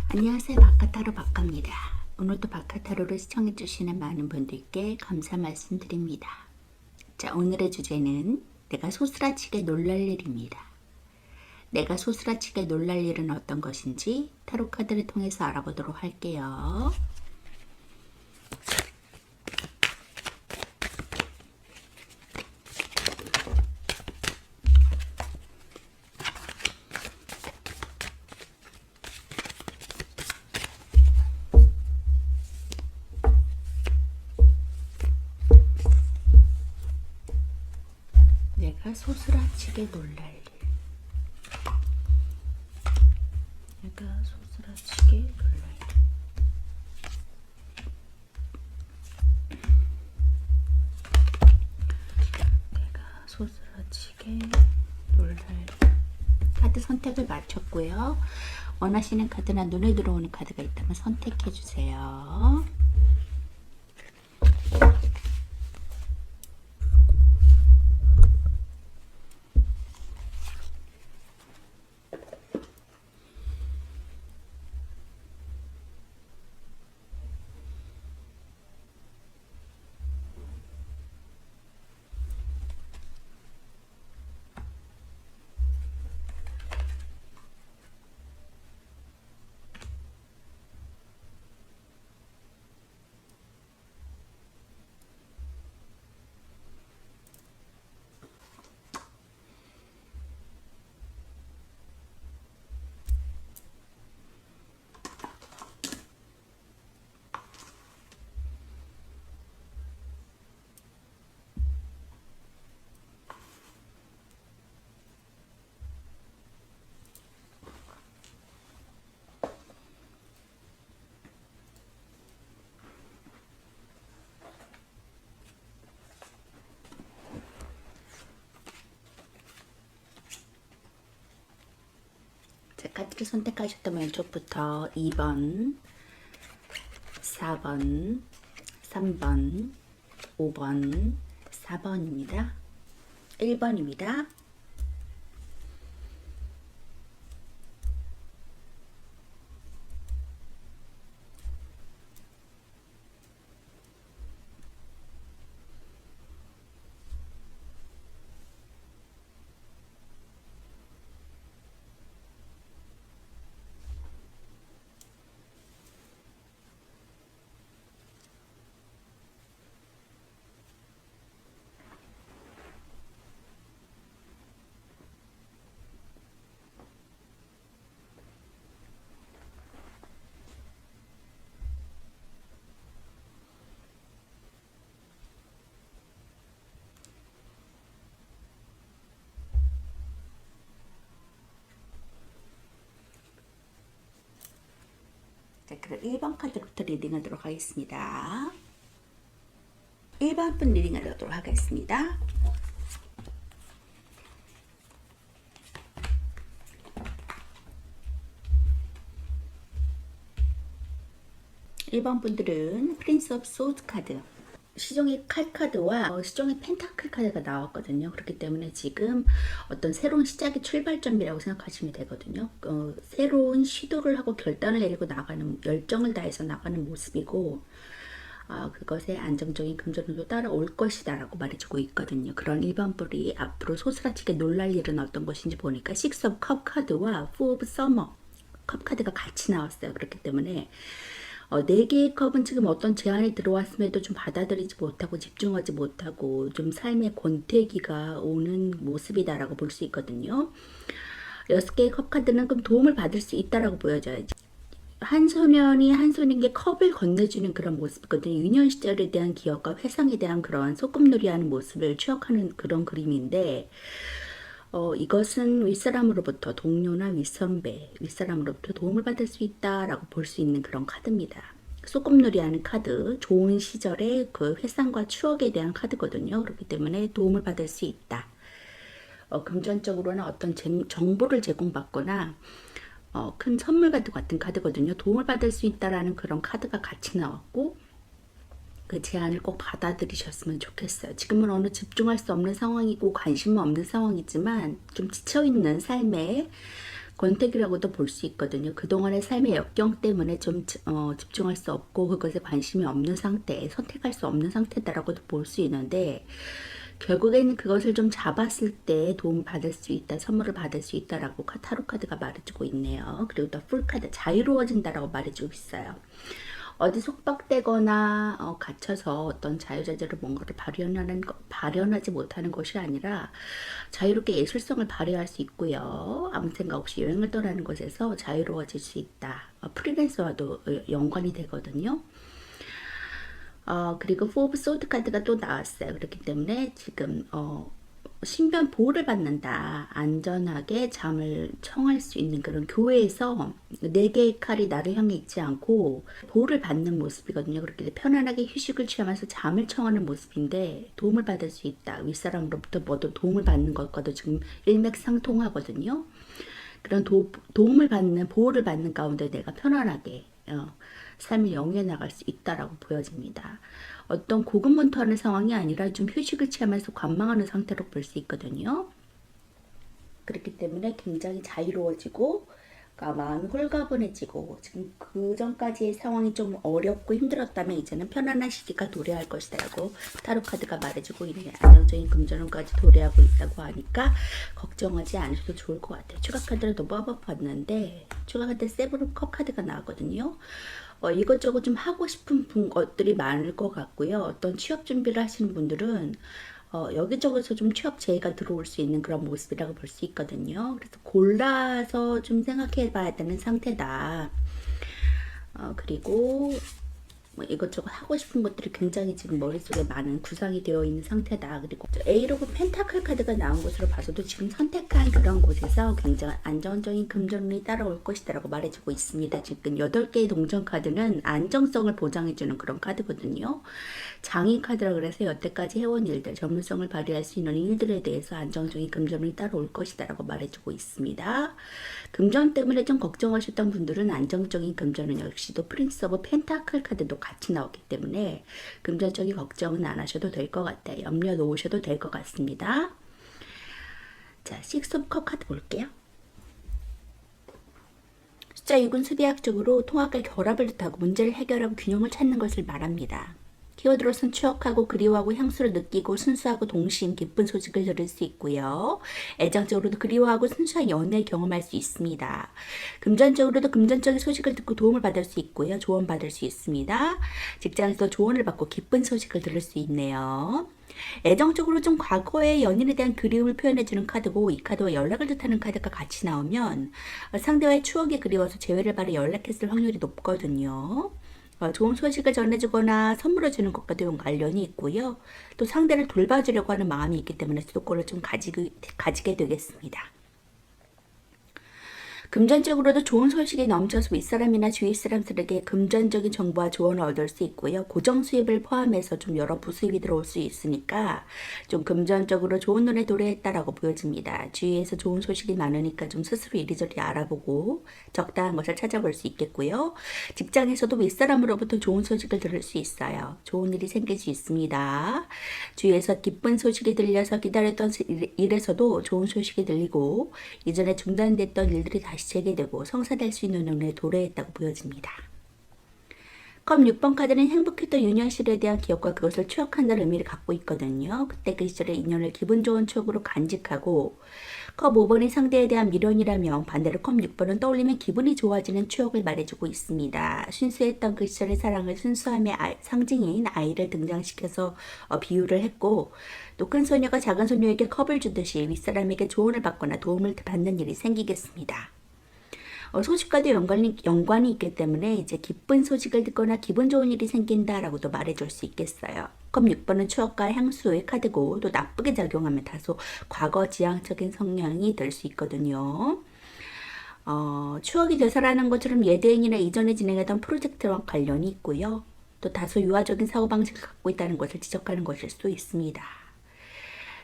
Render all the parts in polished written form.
안녕하세요. 바카타로 바카입니다. 오늘도 바카타로를 시청해주시는 많은 분들께 감사 말씀드립니다. 자, 오늘의 주제는 내가 소스라치게 놀랄 일입니다. 내가 소스라치게 놀랄 일은 어떤 것인지 타로 카드를 통해서 알아보도록 할게요. 내가 소스라치게 놀랄 일. 내가 소스라치게 놀랄 일. 내가 소스라치게 놀랄 일. 카드 선택을 마쳤고요. 원하시는 카드나 눈에 들어오는 카드가 있다면 선택해 주세요. 자, 카드를 선택하셨다면 왼쪽부터 2번, 4번, 3번, 5번, 4번입니다. 1번입니다. 자, 그럼 1번 카드부터 리딩하도록 하겠습니다. 1번 분 리딩하도록 하겠습니다. 일번 분들은 프린스 오브 소드 카드, 시종의 칼 카드와 시종의 펜타클 카드가 나왔거든요. 그렇기 때문에 지금 어떤 새로운 시작의 출발점이라고 생각하시면 되거든요. 새로운 시도를 하고 결단을 내리고 나가는, 열정을 다해서 나가는 모습이고, 그것에 안정적인 금전운도 따라올 것이다 라고 말해주고 있거든요. 그런 1번 뿔이 앞으로 소스라치게 놀랄 일은 어떤 것인지 보니까 6 of 컵 카드와 4 of summer 컵 카드가 같이 나왔어요. 그렇기 때문에 4개의 컵은 지금 어떤 제안이 들어왔음에도 좀 받아들이지 못하고 집중하지 못하고 좀 삶의 권태기가 오는 모습이다라고 볼 수 있거든요. 6개의 컵 카드는 그럼 도움을 받을 수 있다라고 보여져요. 한 소년이 한 소년에게 컵을 건네주는 그런 모습이거든요. 유년 시절에 대한 기억과 회상에 대한 그런 소꿉놀이하는 모습을 추억하는 그런 그림인데, 이것은 윗사람으로부터, 동료나 윗선배, 윗사람으로부터 도움을 받을 수 있다라고 볼 수 있는 그런 카드입니다. 소꿉놀이하는 카드, 좋은 시절의 그 회상과 추억에 대한 카드거든요. 그렇기 때문에 도움을 받을 수 있다. 금전적으로는 어떤 정보를 제공받거나 큰 선물 같은 카드거든요. 도움을 받을 수 있다라는 그런 카드가 같이 나왔고, 그 제안을 꼭 받아들이셨으면 좋겠어요. 지금은 어느 집중할 수 없는 상황이고 관심은 없는 상황이지만 좀 지쳐있는 삶에 권태기라고도 볼 수 있거든요. 그동안의 삶의 역경 때문에 좀 집중할 수 없고 그것에 관심이 없는 상태, 선택할 수 없는 상태다라고도 볼 수 있는데 결국에는 그것을 좀 잡았을 때 도움을 받을 수 있다, 선물을 받을 수 있다라고 타로 카드가 말해주고 있네요. 그리고 또 풀카드, 자유로워진다라고 말해주고 있어요. 어디 속박되거나 갇혀서 어떤 자유자재로 뭔가를 발현하지 못하는 것이 아니라 자유롭게 예술성을 발휘할 수 있고요. 아무 생각 없이 여행을 떠나는 것에서 자유로워질 수 있다. 프리랜서와도 연관이 되거든요. 그리고 4 오브 소드 카드가 또 나왔어요. 그렇기 때문에 지금 신변 보호를 받는다. 안전하게 잠을 청할 수 있는 그런 교회에서 4개의 칼이 나를 향해 있지 않고 보호를 받는 모습이거든요. 그렇게 편안하게 휴식을 취하면서 잠을 청하는 모습인데 도움을 받을 수 있다. 윗사람으로부터 뭐도 도움을 받는 것과도 지금 일맥상통하거든요. 그런 도움을 받는, 보호를 받는 가운데 내가 편안하게 삶을 영위해 나갈 수 있다라고 보여집니다. 어떤 고군분투하는 상황이 아니라 좀 휴식을 취하면서 관망하는 상태로 볼 수 있거든요. 그렇기 때문에 굉장히 자유로워지고 마음이 홀가분해지고 지금 그 전까지의 상황이 좀 어렵고 힘들었다면 이제는 편안한 시기가 도래할 것이다 라고 타로 카드가 말해주고 있네요. 안정적인 금전운까지 도래하고 있다고 하니까 걱정하지 않으셔도 좋을 것 같아요. 추가 카드를 또 뽑아봤는데 추가 카드 세븐 컵 카드가 나왔거든요. 이것저것 좀 하고 싶은 것들이 많을 것 같고요. 어떤 취업 준비를 하시는 분들은 여기저기서 좀 취업 제의가 들어올 수 있는 그런 모습이라고 볼 수 있거든요. 그래서 골라서 좀 생각해 봐야 되는 상태다. 그리고 뭐 이것저것 하고 싶은 것들이 굉장히 지금 머릿속에 많은 구상이 되어 있는 상태다. 그리고 에이트 오브 펜타클 카드가 나온 것으로 봐서도 지금 선택한 그런 곳에서 굉장히 안정적인 금전운이 따라올 것이다 라고 말해주고 있습니다. 지금 8개의 동전 카드는 안정성을 보장해주는 그런 카드거든요. 장인 카드라 그래서 여태까지 해온 일들, 전문성을 발휘할 수 있는 일들에 대해서 안정적인 금전운이 따라올 것이다 라고 말해주고 있습니다. 금전 때문에 좀 걱정하셨던 분들은 안정적인 금전운 역시도 프린스 오브 펜타클 카드도 같이 나오기 때문에 금전적인 걱정은 안 하셔도 될 것 같아요. 염려 놓으셔도 될 것 같습니다. 자, 식스 오브 컵 카드 볼게요. 숫자 6은 수비학적으로 통합과 결합을 뜻하고 문제를 해결하고 균형을 찾는 것을 말합니다. 키워드로선 추억하고 그리워하고 향수를 느끼고 순수하고 동심 기쁜 소식을 들을 수 있고요. 애정적으로도 그리워하고 순수한 연애 경험할 수 있습니다. 금전적으로도 금전적인 소식을 듣고 도움을 받을 수 있고요. 조언받을 수 있습니다. 직장에서 조언을 받고 기쁜 소식을 들을 수 있네요. 애정적으로 좀 과거의 연인에 대한 그리움을 표현해주는 카드고 이 카드와 연락을 뜻하는 카드가 같이 나오면 상대와의 추억이 그리워서 재회를 바래 연락했을 확률이 높거든요. 좋은 소식을 전해주거나 선물을 주는 것과도 관련이 있고요. 또 상대를 돌봐주려고 하는 마음이 있기 때문에 수도권을 좀 가지게 되겠습니다. 금전적으로도 좋은 소식이 넘쳐서 윗사람이나 주위 사람들에게 금전적인 정보와 조언을 얻을 수 있고요. 고정 수입을 포함해서 좀 여러 부수입이 들어올 수 있으니까 좀 금전적으로 좋은 눈에 도래했다라고 보여집니다. 주위에서 좋은 소식이 많으니까 좀 스스로 이리저리 알아보고 적당한 것을 찾아볼 수 있겠고요. 직장에서도 윗사람으로부터 좋은 소식을 들을 수 있어요. 좋은 일이 생길 수 있습니다. 주위에서 기쁜 소식이 들려서 기다렸던 일에서도 좋은 소식이 들리고 이전에 중단됐던 일들이 다시 재개되고 성사될 수 있는 눈에 도래했다고 보여집니다. 컵 6번 카드는 행복했던 유년 시절에 대한 기억과 그것을 추억한다는 의미를 갖고 있거든요. 그때 그 시절의 인연을 기분 좋은 추억으로 간직하고 컵 5번이 상대에 대한 미련이라면 반대로 컵 6번은 떠올리면 기분이 좋아지는 추억을 말해주고 있습니다. 순수했던 그 시절의 사랑을 순수함의 상징인 아이를 등장시켜서 비유를 했고 또 큰 소녀가 작은 소녀에게 컵을 주듯이 윗사람에게 조언을 받거나 도움을 받는 일이 생기겠습니다. 소식과도 연관이 있기 때문에 이제 기쁜 소식을 듣거나 기분 좋은 일이 생긴다라고도 말해줄 수 있겠어요. 컵 6번은 추억과 향수의 카드고 또 나쁘게 작용하면 다소 과거 지향적인 성향이 될 수 있거든요. 추억이 되살아나는 것처럼 예대행이나 이전에 진행했던 프로젝트와 관련이 있고요. 또 다소 유아적인 사고방식을 갖고 있다는 것을 지적하는 것일 수도 있습니다.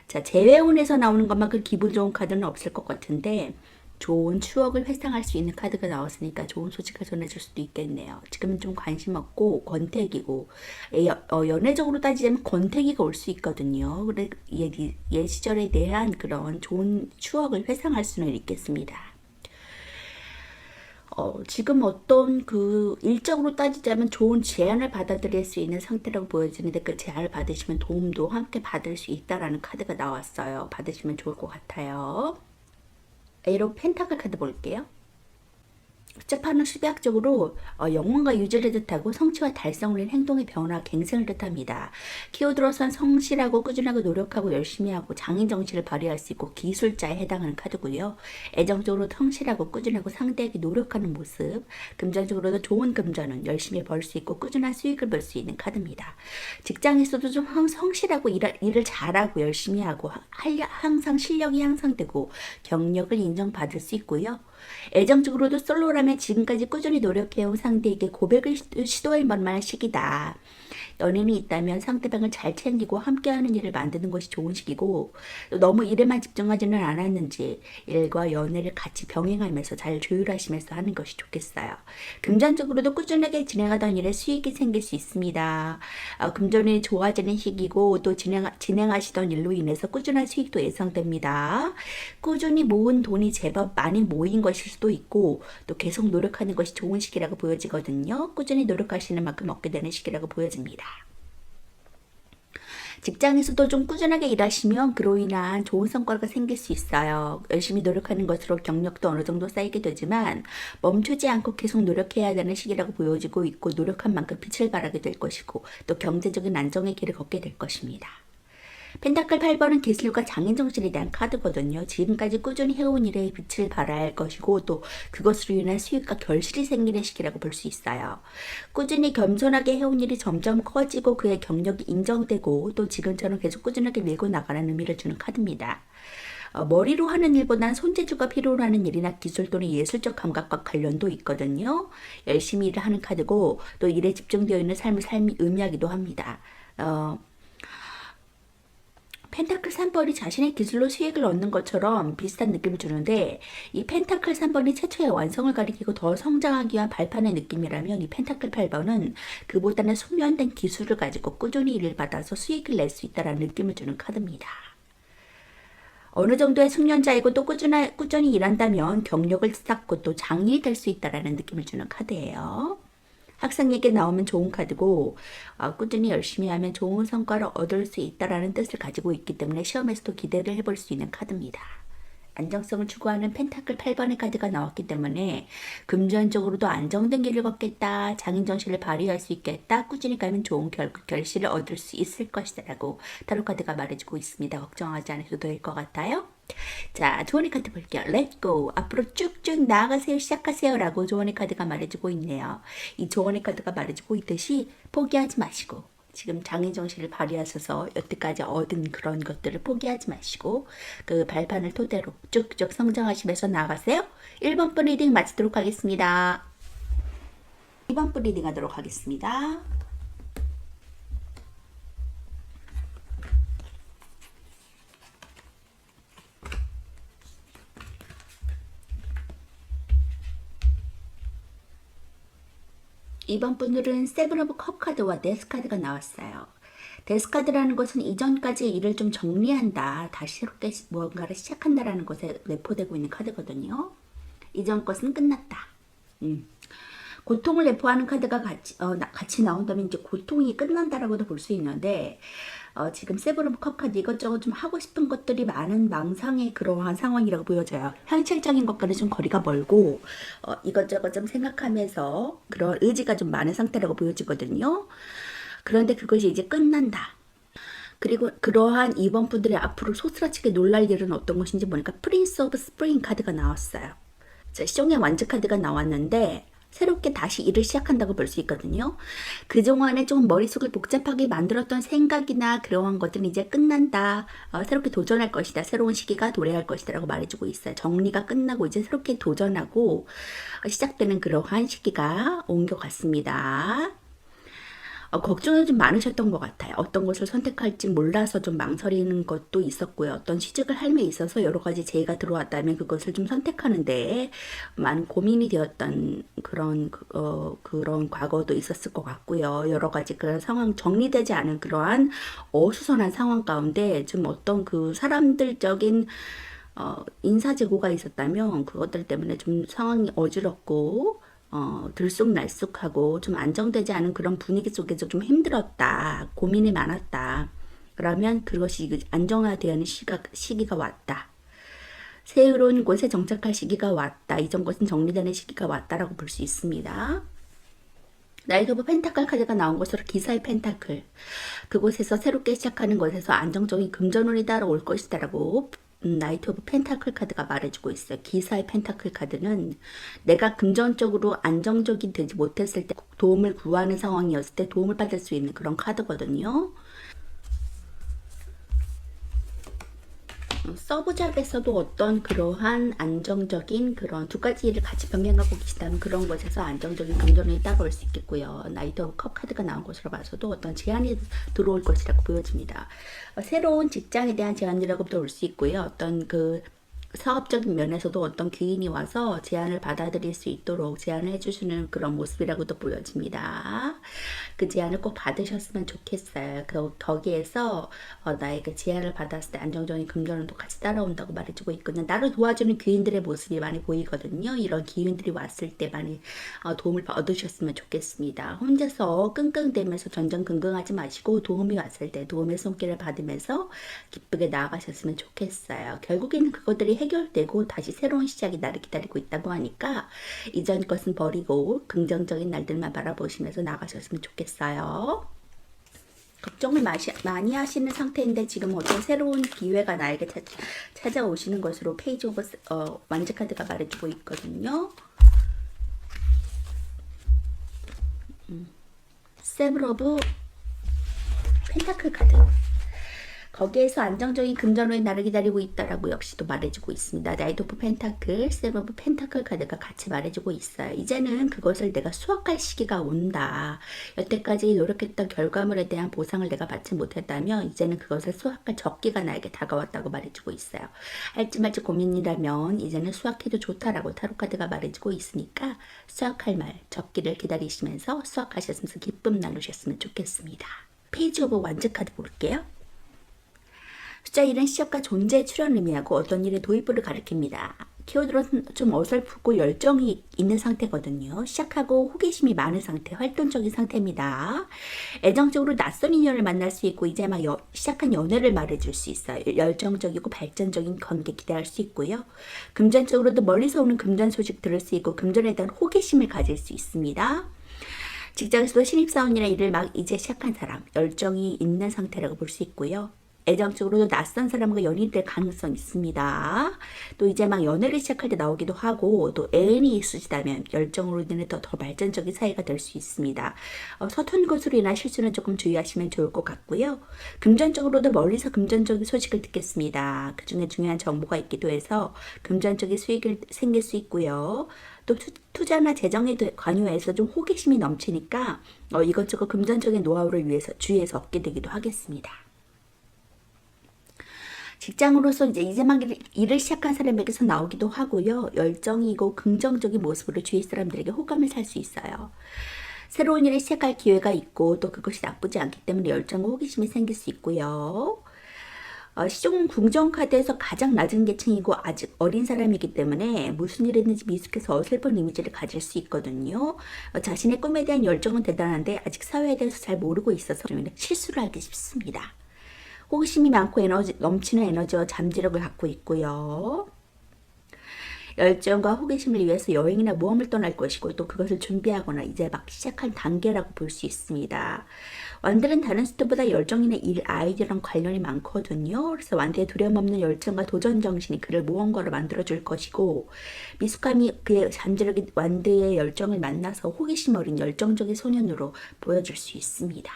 자, 재회운에서 나오는 것만큼 기분 좋은 카드는 없을 것 같은데 좋은 추억을 회상할 수 있는 카드가 나왔으니까 좋은 소식을 전해줄 수도 있겠네요. 지금은 좀 관심 없고 권태기고 연애적으로 따지자면 권태기가 올 수 있거든요. 그래 옛 시절에 대한 그런 좋은 추억을 회상할 수는 있겠습니다. 지금 어떤 그 일적으로 따지자면 좋은 제안을 받아들일 수 있는 상태라고 보여지는데 그 제안을 받으시면 도움도 함께 받을 수 있다라는 카드가 나왔어요. 받으시면 좋을 것 같아요. 에이로 펜타클 카드 볼게요. 복잡한 수비학적으로 영혼과 유지를 뜻하고 성취와 달성을 위한 행동의 변화, 갱생을 뜻합니다. 키워드로선 성실하고 꾸준하고 노력하고 열심히 하고 장인 정신을 발휘할 수 있고 기술자에 해당하는 카드고요. 애정적으로 성실하고 꾸준하고 상대에게 노력하는 모습, 금전적으로도 좋은 금전은 열심히 벌 수 있고 꾸준한 수익을 벌 수 있는 카드입니다. 직장에서도 좀 성실하고 일을 잘하고 열심히 하고 항상 실력이 향상되고 경력을 인정받을 수 있고요. 애정적으로도 솔로라면 지금까지 꾸준히 노력해온 상대에게 고백을 시도할 만한 시기다. 연인이 있다면 상대방을 잘 챙기고 함께하는 일을 만드는 것이 좋은 시기고 너무 일에만 집중하지는 않았는지 일과 연애를 같이 병행하면서 잘 조율하시면서 하는 것이 좋겠어요. 금전적으로도 꾸준하게 진행하던 일에 수익이 생길 수 있습니다. 금전이 좋아지는 시기고 또 진행하시던 일로 인해서 꾸준한 수익도 예상됩니다. 꾸준히 모은 돈이 제법 많이 모인 것일 수도 있고 또 계속 노력하는 것이 좋은 시기라고 보여지거든요. 꾸준히 노력하시는 만큼 얻게 되는 시기라고 보여집니다. 직장에서도 좀 꾸준하게 일하시면 그로 인한 좋은 성과가 생길 수 있어요. 열심히 노력하는 것으로 경력도 어느 정도 쌓이게 되지만 멈추지 않고 계속 노력해야 되는 시기라고 보여지고 있고 노력한 만큼 빛을 발하게 될 것이고 또 경제적인 안정의 길을 걷게 될 것입니다. 펜타클 8번은 기술과 장인정신에 대한 카드거든요. 지금까지 꾸준히 해온 일에 빛을 발할 야 것이고 또 그것으로 인한 수익과 결실이 생기는 시기라고 볼 수 있어요. 꾸준히 겸손하게 해온 일이 점점 커지고 그의 경력이 인정되고 또 지금처럼 계속 꾸준하게 밀고 나가는 의미를 주는 카드입니다. 머리로 하는 일보다는 손재주가 필요로 하는 일이나 기술 또는 예술적 감각과 관련도 있거든요. 열심히 일을 하는 카드고 또 일에 집중되어 있는 삶이 의미하기도 합니다. 펜타클 3번이 자신의 기술로 수익을 얻는 것처럼 비슷한 느낌을 주는데 이 펜타클 3번이 최초의 완성을 가리키고 더 성장하기 위한 발판의 느낌이라면 이 펜타클 8번은 그보다는 숙련된 기술을 가지고 꾸준히 일을 받아서 수익을 낼 수 있다는 느낌을 주는 카드입니다. 어느 정도의 숙련자이고 또 꾸준히 일한다면 경력을 쌓고 또 장인이 될 수 있다는 느낌을 주는 카드예요. 학생에게 나오면 좋은 카드고 꾸준히 열심히 하면 좋은 성과를 얻을 수 있다라는 뜻을 가지고 있기 때문에 시험에서도 기대를 해볼 수 있는 카드입니다. 안정성을 추구하는 펜타클 8번의 카드가 나왔기 때문에 금전적으로도 안정된 길을 걷겠다, 장인정신을 발휘할 수 있겠다, 꾸준히 가면 좋은 결실을 얻을 수 있을 것이다 라고 타로 카드가 말해주고 있습니다. 걱정하지 않으셔도 될 것 같아요. 자, 조언의 카드 볼게요. Let go. 앞으로 쭉쭉 나아가세요. 시작하세요. 라고 조언의 카드가 말해주고 있네요. 이 조언의 카드가 말해주고 있듯이 포기하지 마시고 지금 장인정신을 발휘하셔서 여태까지 얻은 그런 것들을 포기하지 마시고 그 발판을 토대로 쭉쭉 성장하시면서 나아가세요. 1번 분 리딩 마치도록 하겠습니다. 2번 분 리딩 하도록 하겠습니다. 이번 분들은 세븐 오브 컵 카드와 데스 카드가 나왔어요. 데스 카드라는 것은 이전까지 일을 좀 정리한다, 다시 새롭게 무언가를 시작한다라는 것에 내포되고 있는 카드거든요. 이전 것은 끝났다. 고통을 내포하는 카드가 같이 나온다면 이제 고통이 끝난다라고도 볼 수 있는데 지금 세븐 오브 컵 카드 이것저것 좀 하고 싶은 것들이 많은 망상의 그러한 상황이라고 보여져요. 현실적인 것과는 좀 거리가 멀고 이것저것 좀 생각하면서 그런 의지가 좀 많은 상태라고 보여지거든요. 그런데 그것이 이제 끝난다. 그리고 그러한 이번 분들이 앞으로 소스라치게 놀랄 일은 어떤 것인지 보니까 프린스 오브 스프링 카드가 나왔어요. 자, 시종의 완즈 카드가 나왔는데 새롭게 다시 일을 시작한다고 볼 수 있거든요. 그동안에 좀 머릿속을 복잡하게 만들었던 생각이나 그러한 것들은 이제 끝난다. 새롭게 도전할 것이다. 새로운 시기가 도래할 것이다 라고 말해주고 있어요. 정리가 끝나고 이제 새롭게 도전하고 시작되는 그러한 시기가 온 것 같습니다. 걱정이 좀 많으셨던 것 같아요. 어떤 것을 선택할지 몰라서 좀 망설이는 것도 있었고요. 어떤 취직을 할 때 있어서 여러 가지 제의가 들어왔다면 그것을 좀 선택하는데 많은 고민이 되었던 그런 과거도 있었을 것 같고요. 여러 가지 그런 상황, 정리되지 않은 그러한 어수선한 상황 가운데 좀 어떤 그 사람들적인 인사재고가 있었다면 그것들 때문에 좀 상황이 어지럽고 들쑥날쑥하고 좀 안정되지 않은 그런 분위기 속에서 좀 힘들었다, 고민이 많았다. 그러면 그것이 안정화되는 시기가 왔다. 새로운 곳에 정착할 시기가 왔다. 이전 것은 정리되는 시기가 왔다라고 볼 수 있습니다. 나이트 오브 펜타클 카드가 나온 것으로 기사의 펜타클. 그곳에서 새롭게 시작하는 것에서 안정적인 금전운이 따라올 것이다라고 나이트 오브 펜타클 카드가 말해주고 있어요. 기사의 펜타클 카드는 내가 금전적으로 안정적이 되지 못했을 때 도움을 구하는 상황이었을 때 도움을 받을 수 있는 그런 카드거든요. 서브잡에서도 어떤 그러한 안정적인 그런 두 가지 일을 같이 병행하고 계시다면 그런 것에서 안정적인 금전이 따라올 수 있겠고요. 나이트 오브 컵 카드가 나온 것으로 봐서도 어떤 제안이 들어올 것이라고 보여집니다. 새로운 직장에 대한 제안이라고도 볼 수 있고요. 어떤 그 사업적인 면에서도 어떤 귀인이 와서 제안을 받아들일 수 있도록 제안을 해주시는 그런 모습이라고도 보여집니다. 그 제안을 꼭 받으셨으면 좋겠어요. 거기에서 나에게 제안을 받았을 때 안정적인 금전운도 같이 따라온다고 말해주고 있거든요. 나를 도와주는 귀인들의 모습이 많이 보이거든요. 이런 귀인들이 왔을 때 많이 도움을 얻으셨으면 좋겠습니다. 혼자서 끙끙대면서 전전긍긍하지 마시고 도움이 왔을 때 도움의 손길을 받으면서 기쁘게 나아가셨으면 좋겠어요. 결국에는 그것들이 해결되고 다시 새로운 시작이 나를 기다리고 있다고 하니까 이전 것은 버리고 긍정적인 날들만 바라보시면서 나가셨으면 좋겠어요. 걱정을 많이 하시는 상태인데 지금 어떤 새로운 기회가 나에게 찾아오시는 것으로 페이지 오브 완즈 카드가 말해주고 있거든요. 세븐 오브 펜타클 카드. 거기에서 안정적인 금전운이 나를 기다리고 있다라고 역시도 말해주고 있습니다. 나이트 오브 펜타클, 세븐 오브 펜타클 카드가 같이 말해주고 있어요. 이제는 그것을 내가 수확할 시기가 온다. 여태까지 노력했던 결과물에 대한 보상을 내가 받지 못했다면 이제는 그것을 수확할 적기가 나에게 다가왔다고 말해주고 있어요. 할지 말지 고민이라면 이제는 수확해도 좋다라고 타로 카드가 말해주고 있으니까 수확할 말, 적기를 기다리시면서 수확하셨으면서 기쁨 나누셨으면 좋겠습니다. 페이지 오브 완즈 카드 볼게요. 숫자 1은 시작과 존재의 출현을 의미하고 어떤 일의 도입부를 가리킵니다. 키워드로는 좀 어설프고 열정이 있는 상태거든요. 시작하고 호기심이 많은 상태, 활동적인 상태입니다. 애정적으로 낯선 인연을 만날 수 있고 이제 막 시작한 연애를 말해줄 수 있어요. 열정적이고 발전적인 관계 기대할 수 있고요. 금전적으로도 멀리서 오는 금전 소식 들을 수 있고 금전에 대한 호기심을 가질 수 있습니다. 직장에서도 신입사원이나 일을 막 이제 시작한 사람, 열정이 있는 상태라고 볼 수 있고요. 애정적으로도 낯선 사람과 연인이 될 가능성이 있습니다. 또 이제 막 연애를 시작할 때 나오기도 하고 또 애인이 있으시다면 열정으로 인해 더 발전적인 사이가 될 수 있습니다. 서툰 것으로 인한 실수는 조금 주의하시면 좋을 것 같고요. 금전적으로도 멀리서 금전적인 소식을 듣겠습니다. 그 중에 중요한 정보가 있기도 해서 금전적인 수익이 생길 수 있고요. 또 투자나 재정에 관여해서 좀 호기심이 넘치니까 이것저것 금전적인 노하우를 위해서 주의해서 얻게 되기도 하겠습니다. 직장으로서 이제 막 일을 시작한 사람에게서 나오기도 하고요. 열정이고 긍정적인 모습으로 주위 사람들에게 호감을 살 수 있어요. 새로운 일을 시작할 기회가 있고 또 그것이 나쁘지 않기 때문에 열정과 호기심이 생길 수 있고요. 시종 궁정 카드에서 가장 낮은 계층이고 아직 어린 사람이기 때문에 무슨 일을 했는지 미숙해서 어설픈 이미지를 가질 수 있거든요. 자신의 꿈에 대한 열정은 대단한데 아직 사회에 대해서 잘 모르고 있어서 좀 실수를 하기 쉽습니다. 호기심이 많고 넘치는 에너지와 잠재력을 갖고 있고요. 열정과 호기심을 위해서 여행이나 모험을 떠날 것이고 또 그것을 준비하거나 이제 막 시작한 단계라고 볼 수 있습니다. 완들은 다른 수들보다 열정이나 일, 아이디어랑 관련이 많거든요. 그래서 완드의 두려움 없는 열정과 도전 정신이 그를 모험가로 만들어줄 것이고 미숙함이 그의 잠재력이 완드의 열정을 만나서 호기심 어린 열정적인 소년으로 보여줄 수 있습니다.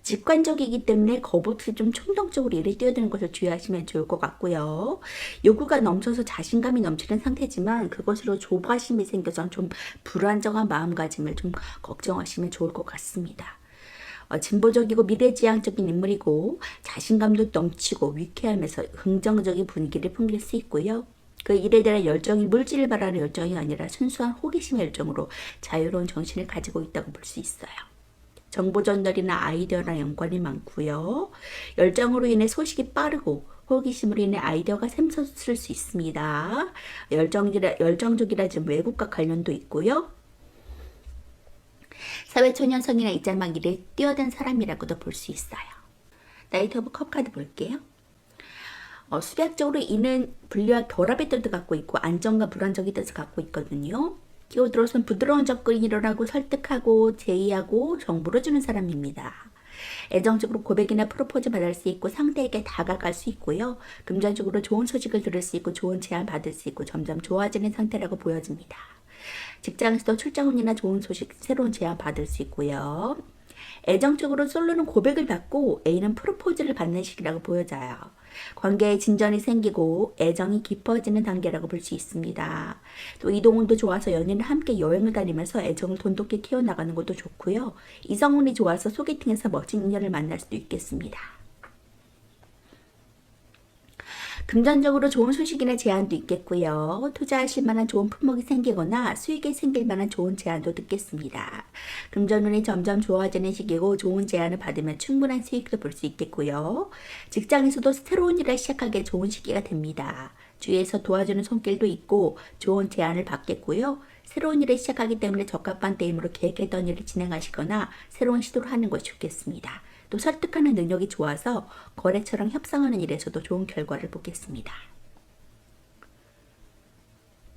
직관적이기 때문에 겁 없이 좀衝動적으로 일에 뛰어드는 것을 주의하시면 좋을 것 같고요. 요구가 넘쳐서 자신감이 넘치는 상태지만 그것으로 조바심이 생겨서 좀 불안정한 마음가짐을 좀 걱정하시면 좋을 것 같습니다. 진보적이고 미래지향적인 인물이고 자신감도 넘치고 위쾌하면서 긍정적인 분위기를 풍길 수 있고요. 그 일에 대한 열정이 물질을 바라는 열정이 아니라 순수한 호기심의 열정으로 자유로운 정신을 가지고 있다고 볼 수 있어요. 정보 전달이나 아이디어나 연관이 많고요. 열정으로 인해 소식이 빠르고 호기심으로 인해 아이디어가 샘솟을 수 있습니다. 열정적이라 좀 외국과 관련도 있고요. 사회초년생이나 이짤막 일에 뛰어든 사람이라고도 볼 수 있어요. 나이트 오브 컵 카드 볼게요. 수학적으로 이는 분리와 결합의 뜻을 갖고 있고 안정과 불안정의 뜻을 갖고 있거든요. 끼고 들어선 부드러운 접근이 일어나고 설득하고 제의하고 정보를 주는 사람입니다. 애정적으로 고백이나 프로포즈 받을 수 있고 상대에게 다가갈 수 있고요. 금전적으로 좋은 소식을 들을 수 있고 좋은 제안 받을 수 있고 점점 좋아지는 상태라고 보여집니다. 직장에서도 출장운이나 좋은 소식, 새로운 제안 받을 수 있고요. 애정적으로 솔로는 고백을 받고 A는 프로포즈를 받는 시기라고 보여져요. 관계에 진전이 생기고 애정이 깊어지는 단계라고 볼 수 있습니다. 또 이동운도 좋아서 연인은 함께 여행을 다니면서 애정을 돈독히 키워나가는 것도 좋고요. 이성운이 좋아서 소개팅에서 멋진 인연을 만날 수도 있겠습니다. 금전적으로 좋은 소식이나 제안도 있겠고요. 투자하실 만한 좋은 품목이 생기거나 수익이 생길 만한 좋은 제안도 듣겠습니다. 금전운이 점점 좋아지는 시기고 좋은 제안을 받으면 충분한 수익도 볼 수 있겠고요. 직장에서도 새로운 일을 시작하기에 좋은 시기가 됩니다. 주위에서 도와주는 손길도 있고 좋은 제안을 받겠고요. 새로운 일을 시작하기 때문에 적합한 때임으로 계획했던 일을 진행하시거나 새로운 시도를 하는 것이 좋겠습니다. 또 설득하는 능력이 좋아서 거래처랑 협상하는 일에서도 좋은 결과를 보겠습니다.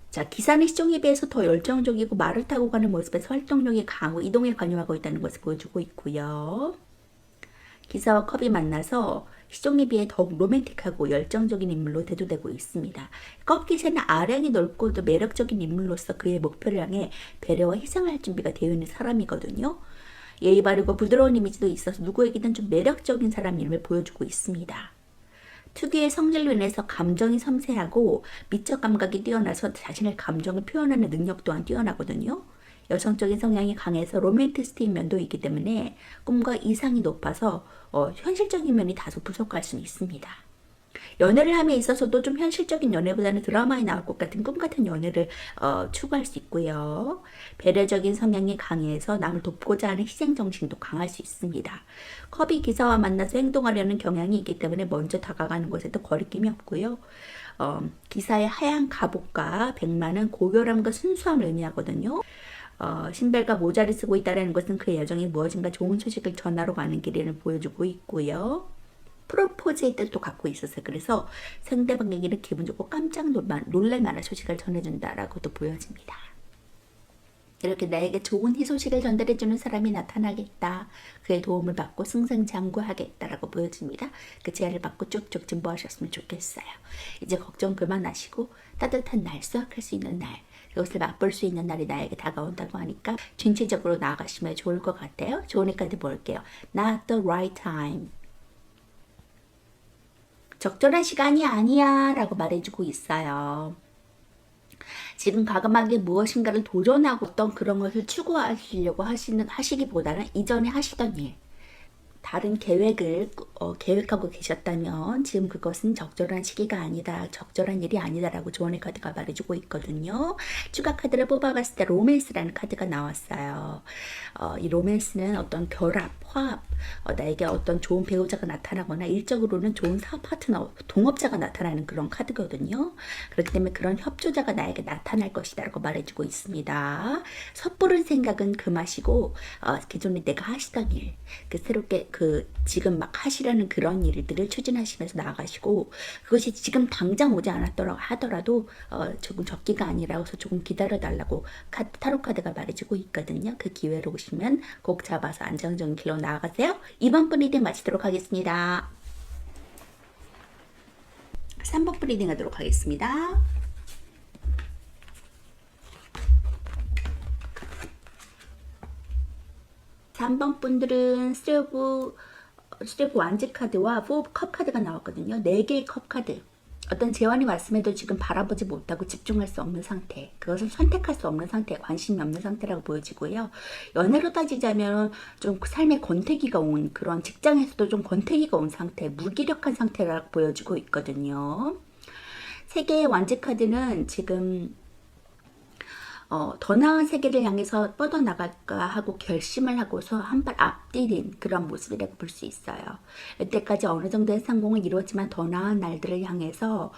자, 기사는 시종에 비해서 더 열정적이고 말을 타고 가는 모습에서 활동력이 강하고 이동에 관여하고 있다는 것을 보여주고 있고요. 기사와 컵이 만나서 시종에 비해 더욱 로맨틱하고 열정적인 인물로 대두되고 있습니다. 컵 기사는 아량이 넓고 또 매력적인 인물로서 그의 목표를 향해 배려와 희생을 할 준비가 되어 있는 사람이거든요. 예의 바르고 부드러운 이미지도 있어서 누구에게든 좀 매력적인 사람임을 보여주고 있습니다. 특유의 성질로 인해서 감정이 섬세하고 미적 감각이 뛰어나서 자신의 감정을 표현하는 능력 또한 뛰어나거든요. 여성적인 성향이 강해서 로맨티스트인 면도 있기 때문에 꿈과 이상이 높아서 현실적인 면이 다소 부족할 수는 있습니다. 연애를 함에 있어서도 좀 현실적인 연애보다는 드라마에 나올 것 같은 꿈 같은 연애를 추구할 수 있고요. 배려적인 성향이 강해서 남을 돕고자 하는 희생정신도 강할 수 있습니다. 컵이 기사와 만나서 행동하려는 경향이 있기 때문에 먼저 다가가는 것에도 거리낌이 없고요. 기사의 하얀 갑옷과 백마는 고결함과 순수함을 의미하거든요. 신발과 모자를 쓰고 있다는 것은 그의 여정이 무엇인가 좋은 소식을 전하러 가는 길을 보여주고 있고요. 프로포즈의 뜻도 갖고 있어서 그래서 상대방에게는 기분 좋고 깜짝 놀랄 만한 소식을 전해준다라고도 보여집니다. 이렇게 나에게 좋은 희소식을 전달해주는 사람이 나타나겠다. 그의 도움을 받고 승승장구하겠다라고 보여집니다. 그 제안을 받고 쭉쭉 진보하셨으면 좋겠어요. 이제 걱정 그만하시고 따뜻한 날, 수확할 수 있는 날, 그것을 맛볼 수 있는 날이 나에게 다가온다고 하니까 전체적으로 나아가시면 좋을 것 같아요. 좋은 카드 볼게요. Not the right time. 적절한 시간이 아니야 라고 말해주고 있어요. 지금 과감하게 무엇인가를 도전하고 어떤 그런 것을 추구하시려고 하시기보다는 이전에 하시던 일, 다른 계획을 계획하고 계셨다면 지금 그것은 적절한 시기가 아니다, 적절한 일이 아니다라고 조언의 카드가 말해주고 있거든요. 추가 카드를 뽑아봤을 때 로맨스라는 카드가 나왔어요. 이 로맨스는 어떤 결합, 화합, 나에게 어떤 좋은 배우자가 나타나거나 일적으로는 좋은 사업 파트너, 동업자가 나타나는 그런 카드거든요. 그렇기 때문에 그런 협조자가 나에게 나타날 것이다 라고 말해주고 있습니다. 섣부른 생각은 금하시고 기존에 내가 하시던 일, 새롭게 지금 막 하시려는 그런 일들을 추진하시면서 나아가시고 그것이 지금 당장 오지 않았더라 하더라도 조금 적기가 아니라서 조금 기다려달라고 타로 카드가 말해주고 있거든요. 그 기회로 오시면 꼭 잡아서 안정적인 길로 나아가세요. 이번 리딩 마치도록 하겠습니다. 3번 리딩 하도록 하겠습니다. (3번) 분들은 스트레프 완즈 카드와 4컵 카드가 나왔거든요. 4개의 컵 카드. 어떤 제안이 왔음에도 지금 바라보지 못하고 집중할 수 없는 상태, 그것을 선택할 수 없는 상태, 관심이 없는 상태라고 보여지고요. 연애로 따지자면 좀 삶의 권태기가 온, 그런 직장에서도 좀 권태기가 온 상태, 무기력한 상태라고 보여지고 있거든요. 3개의 완즈 카드는 지금 더 나은 세계를 향해서 뻗어나갈까 하고 결심을 하고서 한 발 앞디딘 그런 모습이라고 볼 수 있어요. 이때까지 어느 정도의 성공은 이루었지만 더 나은 날들을 향해서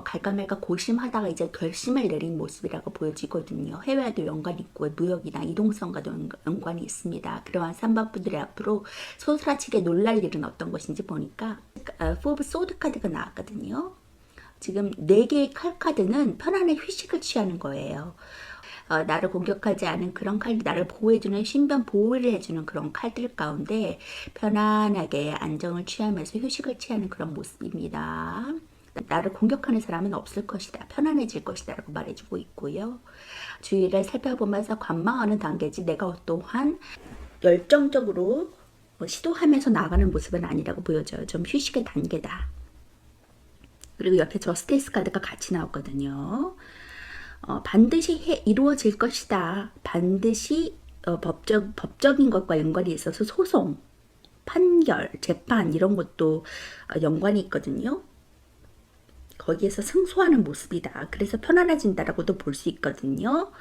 갈까 말까 고심하다가 이제 결심을 내린 모습이라고 보여지거든요. 해외와도 연관이 있고 무역이나 이동성과도 연관이 있습니다. 그러한 3번 분들의 앞으로 소스라치게 놀랄 일은 어떤 것인지 보니까 포브 소드 카드가 나왔거든요. 지금 4개의 칼 카드는 편안한 휴식을 취하는 거예요. 나를 공격하지 않은 그런 칼, 나를 보호해주는 신변 보호를 해주는 그런 칼들 가운데 편안하게 안정을 취하면서 휴식을 취하는 그런 모습입니다. 나를 공격하는 사람은 없을 것이다. 편안해질 것이다. 라고 말해주고 있고요. 주위를 살펴보면서 관망하는 단계지 내가 또한 열정적으로 시도하면서 나가는 모습은 아니라고 보여져요. 좀 휴식의 단계다. 그리고 옆에 저스티스 카드가 같이 나왔거든요. 반드시 이루어질 것이다. 반드시 법적인 것과 연관이 있어서 소송, 판결, 재판 이런 것도 연관이 있거든요. 거기에서 승소하는 모습이다. 그래서 편안해진다라고도 볼 수 있거든요.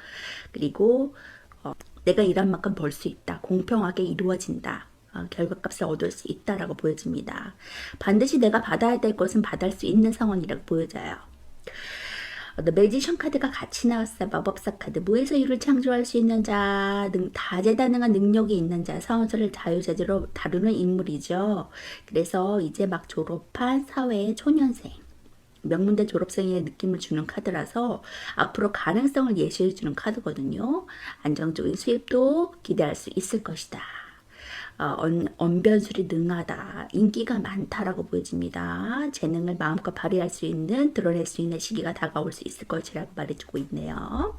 그리고 내가 일한 만큼 벌 수 있다. 공평하게 이루어진다. 결과값을 얻을 수 있다라고 보여집니다. 반드시 내가 받아야 될 것은 받을 수 있는 상황이라고 보여져요. 매지션 카드가 같이 나왔어요. 마법사 카드. 무에서 유를 창조할 수 있는 자, 다재다능한 능력이 있는 자, 상황서를 자유자재로 다루는 인물이죠. 그래서 이제 막 졸업한 사회의 초년생, 명문대 졸업생의 느낌을 주는 카드라서 앞으로 가능성을 예시해주는 카드거든요. 안정적인 수입도 기대할 수 있을 것이다. 언변술이 능하다. 인기가 많다라고 보여집니다. 재능을 마음껏 발휘할 수 있는, 드러낼 수 있는 시기가 다가올 수 있을 것이라고 말해주고 있네요.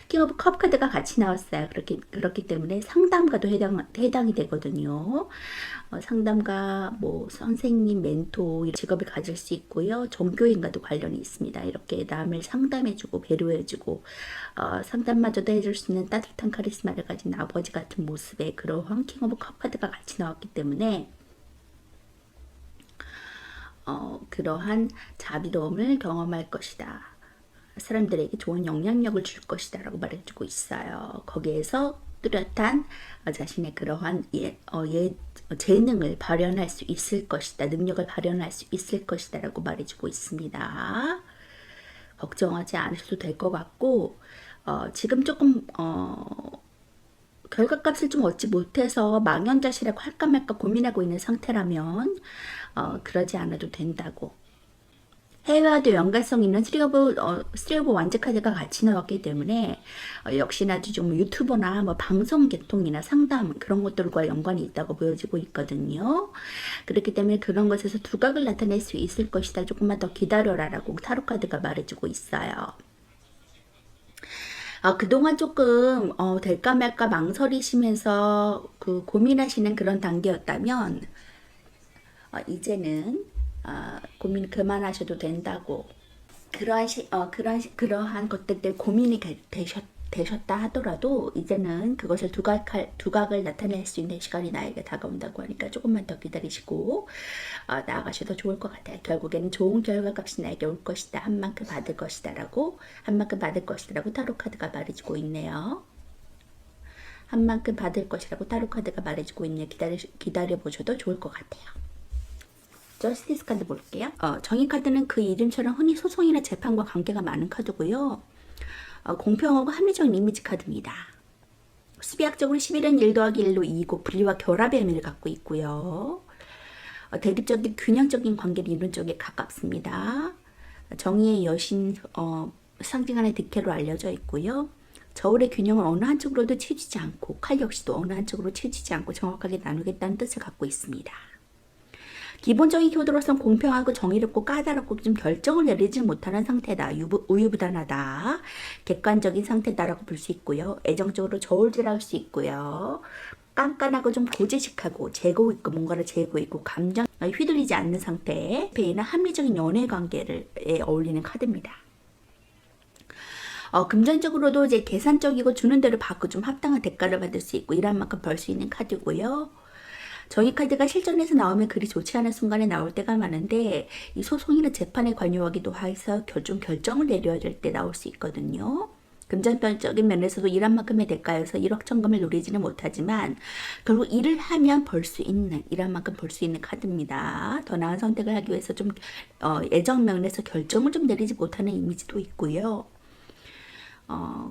킹 오브 컵 카드가 같이 나왔어요. 그렇기 때문에 상담가도 해당이 되거든요. 상담가, 뭐 선생님, 멘토 이런 직업을 가질 수 있고요. 종교인과도 관련이 있습니다. 이렇게 남을 상담해주고 배려해주고 상담마저도 해줄 수 있는 따뜻한 카리스마를 가진 아버지 같은 모습의 그러한 킹 오브 컵 카드가 같이 나왔기 때문에 그러한 자비로움을 경험할 것이다. 사람들에게 좋은 영향력을 줄 것이다 라고 말해주고 있어요. 거기에서 뚜렷한 자신의 그러한 재능을 발현할 수 있을 것이다. 능력을 발현할 수 있을 것이다 라고 말해주고 있습니다. 걱정하지 않으셔도 될 것 같고 지금 조금 결과값을 좀 얻지 못해서 망연자실하고 할까 말까 고민하고 있는 상태라면 그러지 않아도 된다고. 해외와도 연관성 있는 3오브 완즈 카드가 같이 나왔기 때문에 역시나 좀 유튜버나 뭐 방송 개통이나 상담 그런 것들과 연관이 있다고 보여지고 있거든요. 그렇기 때문에 그런 것에서 두각을 나타낼 수 있을 것이다. 조금만 더 기다려라 라고 타로 카드가 말해주고 있어요. 그동안 조금 될까 말까 망설이시면서 고민하시는 그런 단계였다면 이제는 고민 그만하셔도 된다고. 그러한 것들 때문에 고민이 되셨다 하더라도 이제는 그것을 두각을 나타낼 수 있는 시간이 나에게 다가온다고 하니까 조금만 더 기다리시고 나아가셔도 좋을 것 같아요. 결국에는 좋은 결과값이 나에게 올 것이다. 한 만큼 받을 것이다 라고 타로 카드가 말해주고 있네요. 한 만큼 받을 것이라고 타로 카드가 말해주고 있네요. 기다려보셔도 좋을 것 같아요. 저스티스 카드 볼게요. 정의 카드는 그 이름처럼 흔히 소송이나 재판과 관계가 많은 카드고요. 공평하고 합리적인 이미지 카드입니다. 수비학적으로 11은 1 더하기 1로 2고 분리와 결합의 의미를 갖고 있고요. 대립적인 균형적인 관계를 이룬 쪽에 가깝습니다. 정의의 여신 상징하는 득회로 알려져 있고요. 저울의 균형을 어느 한쪽으로도 치우치지 않고 칼 역시도 어느 한쪽으로 치우치지 않고 정확하게 나누겠다는 뜻을 갖고 있습니다. 기본적인 효도로서는 공평하고 정의롭고 까다롭고 좀 결정을 내리지 못하는 상태다. 우유부단하다. 객관적인 상태다라고 볼 수 있고요. 애정적으로 저울질할 수 있고요. 깐깐하고 좀 고지식하고 재고 있고 뭔가를 재고 있고 감정에 휘둘리지 않는 상태. 배에는 합리적인 연애 관계에 어울리는 카드입니다. 금전적으로도 이제 계산적이고 주는 대로 받고 좀 합당한 대가를 받을 수 있고 일한 만큼 벌 수 있는 카드고요. 정의 카드가 실전에서 나오면 그리 좋지 않은 순간에 나올 때가 많은데 이 소송이나 재판에 관여하기도 해서 좀 결정을 내려야 될 때 나올 수 있거든요. 금전적인 면에서도 일한 만큼의 대가여서 1억 천금을 노리지는 못하지만 결국 일을 하면 벌 수 있는, 일한 만큼 벌 수 있는 카드입니다. 더 나은 선택을 하기 위해서 좀 애정 면에서 결정을 좀 내리지 못하는 이미지도 있고요.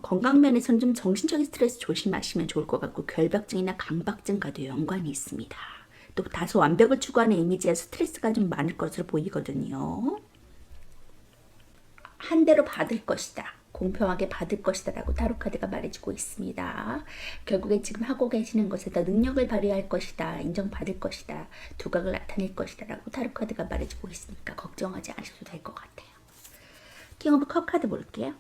건강 면에서는 좀 정신적인 스트레스 조심하시면 좋을 것 같고, 결벽증이나 강박증과도 연관이 있습니다. 또 다소 완벽을 추구하는 이미지에서 스트레스가 좀 많을 것으로 보이거든요. 한 대로 받을 것이다, 공평하게 받을 것이다 라고 타로카드가 말해주고 있습니다. 결국에 지금 하고 계시는 것에다 능력을 발휘할 것이다, 인정받을 것이다, 두각을 나타낼 것이다 라고 타로카드가 말해주고 있으니까 걱정하지 않으셔도 될 것 같아요. 킹 오브 컵 카드 볼게요.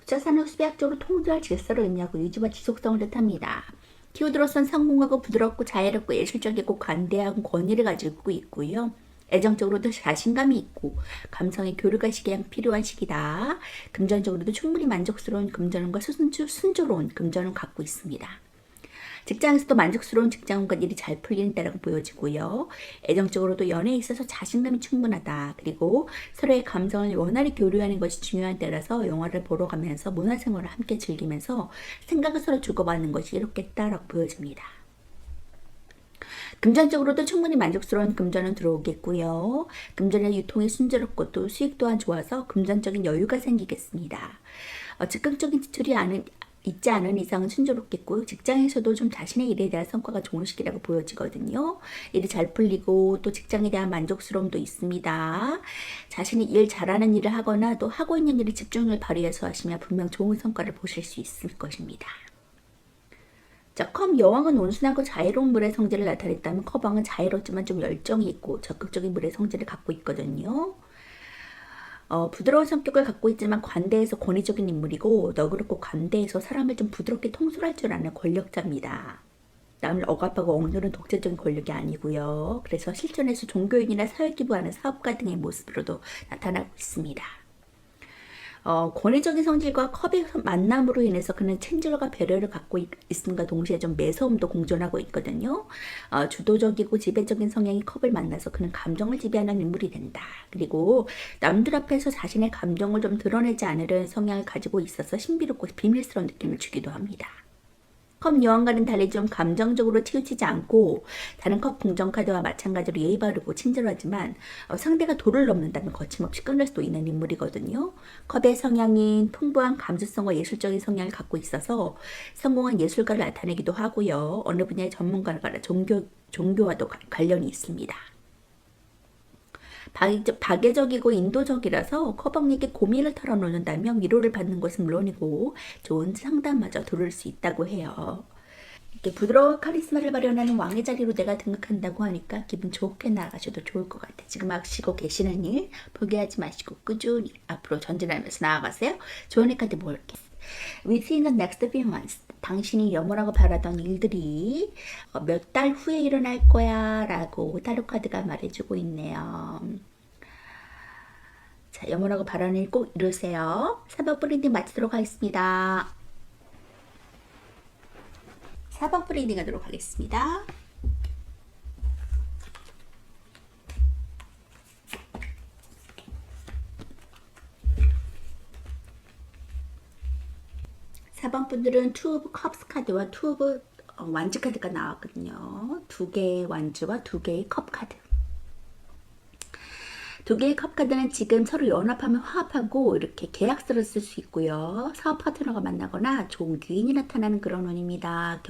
숫자사는 수비학적으로 통솔할 질서를 의미하고 유지와 지속성을 뜻합니다. 키워드로선 성공하고 부드럽고 자애롭고 예술적이고 관대한 권위를 가지고 있고요. 애정적으로도 자신감이 있고 감성의 교류가 시기에 필요한 시기다. 금전적으로도 충분히 만족스러운 금전운과 순조로운 금전운 갖고 있습니다. 직장에서도 만족스러운 직장운과 일이 잘 풀리는 때라고 보여지고요. 애정적으로도 연애에 있어서 자신감이 충분하다. 그리고 서로의 감성을 원활히 교류하는 것이 중요한 때라서 영화를 보러 가면서 문화생활을 함께 즐기면서 생각을 서로 주고받는 것이 이롭겠다라고 보여집니다. 금전적으로도 충분히 만족스러운 금전은 들어오겠고요. 금전의 유통이 순조롭고 또 수익 또한 좋아서 금전적인 여유가 생기겠습니다. 즉각적인 지출이 있지 않은 이상은 순조롭겠고, 직장에서도 좀 자신의 일에 대한 성과가 좋은 시기라고 보여지거든요. 일이 잘 풀리고 또 직장에 대한 만족스러움도 있습니다. 자신이 일 잘하는 일을 하거나 또 하고 있는 일에 집중을 발휘해서 하시면 분명 좋은 성과를 보실 수 있을 것입니다. 자, 컵 여왕은 온순하고 자애로운 물의 성질을 나타냈다면, 컵왕은 자애롭지만 좀 열정이 있고 적극적인 물의 성질을 갖고 있거든요. 부드러운 성격을 갖고 있지만 관대해서 권위적인 인물이고, 너그럽고 관대해서 사람을 좀 부드럽게 통솔할 줄 아는 권력자입니다. 남을 억압하고 억누르는 독재적인 권력이 아니고요. 그래서 실전에서 종교인이나 사회기부하는 사업가 등의 모습으로도 나타나고 있습니다. 권위적인 성질과 컵의 만남으로 인해서 그는 친절과 배려를 갖고 있음과 동시에 좀 매서움도 공존하고 있거든요. 주도적이고 지배적인 성향이 컵을 만나서 그는 감정을 지배하는 인물이 된다. 그리고 남들 앞에서 자신의 감정을 좀 드러내지 않으려는 성향을 가지고 있어서 신비롭고 비밀스러운 느낌을 주기도 합니다. 컵 여왕과는 달리 좀 감정적으로 치우치지 않고, 다른 컵 궁정카드와 마찬가지로 예의 바르고 친절하지만 상대가 도를 넘는다면 거침없이 끊을 수도 있는 인물이거든요. 컵의 성향인 풍부한 감수성과 예술적인 성향을 갖고 있어서 성공한 예술가를 나타내기도 하고요. 어느 분야의 전문가나 종교와도 관련이 있습니다. 박애적이고 인도적이라서 커벙에게 고민을 털어놓는다면 위로를 받는 것은 물론이고 좋은 상담마저 들을 수 있다고 해요. 이렇게 부드러운 카리스마를 발현하는 왕의 자리로 내가 등극한다고 하니까 기분 좋게 나아가셔도 좋을 것 같아요. 지금 하시고 계시는 일 포기하지 마시고 꾸준히 앞으로 전진하면서 나아가세요. 조언의 카드 볼게요. Within the next few months, 당신이 염원하고 바라던 일들이 몇 달 후에 일어날 거야 라고 타로카드가 말해주고 있네요. 자, 염원하고 바라는 일 꼭 이루세요. 4번 프리딩 마치도록 하겠습니다. 4번 프리딩 하도록 하겠습니다. 번 분들은 투 오브 컵스 카드와 투 오브 완즈 카드가 나왔거든요. 두 개의 완즈와 두 개의 컵 카드. 두 개의 컵 카드는 지금 서로 연합하면 화합하고 이렇게 계약서를 쓸 수 있고요. 사업 파트너가 만나거나 좋은 귀인이 나타나는 그런 운입니다.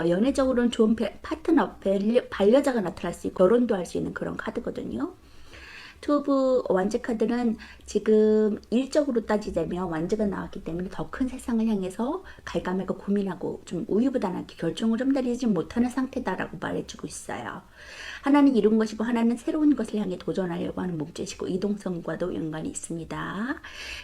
연애적으로는 좋은 파트너, 반려자가 나타날 수 있고 결혼도 할 수 있는 그런 카드거든요. 투 오브 완즈 카드는 지금 일적으로 따지자면 완즈가 나왔기 때문에 더 큰 세상을 향해서 갈감하고 고민하고 좀 우유부단하게 결정을 좀 내리지 못하는 상태다라고 말해주고 있어요. 하나는 이룬 것이고 하나는 새로운 것을 향해 도전하려고 하는 몸짓이고 이동성과도 연관이 있습니다.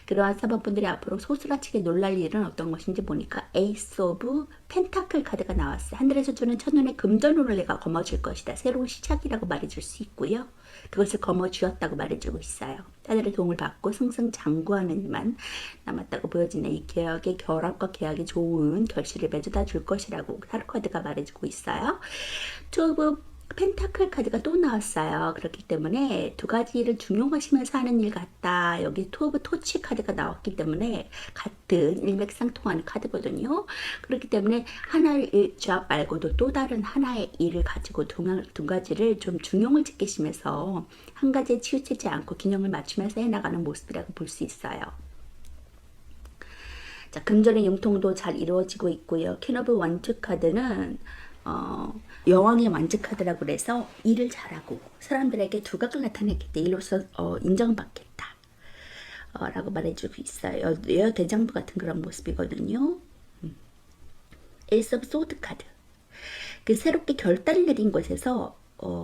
그러한 사법분들이 앞으로 소스라치게 놀랄 일은 어떤 것인지 보니까 에이스 오브 펜타클 카드가 나왔어요. 하늘에서 주는 첫눈에 금전으로 내가 거머쥘 것이다. 새로운 시작이라고 말해줄 수 있고요. 그것을 거머쥐었다고 말해주고 있어요. 하늘의 도움을 받고 승승장구하는 일만 남았다고 보여지는 이 계약의 결합과 계약이 좋은 결실을 맺어다 줄 것이라고 타로카드가 말해주고 있어요. 투 오브 펜타클 카드가 또 나왔어요. 그렇기 때문에 두 가지를 중용하시면서 하는 일 같다. 여기 투 오브 토치 카드가 나왔기 때문에 같은 일맥상통하는 카드거든요. 그렇기 때문에 하나의 잡 말고도 또 다른 하나의 일을 가지고 두 가지를 좀 중용을 지키시면서 한 가지에 치우치지 않고 균형을 맞추면서 해나가는 모습이라고 볼 수 있어요. 자, 금전의 융통도 잘 이루어지고 있고요. 퀸 오브 원투 카드는 여왕의 완즈 카드라고 그래서 일을 잘하고 사람들에게 두각을 나타냈기 때문에 이로써 인정받겠다 라고 말해주고 있어요. 여여 대장부 같은 그런 모습이거든요. 에이스 오브 소드 카드, 그 새롭게 결단을 내린 곳에서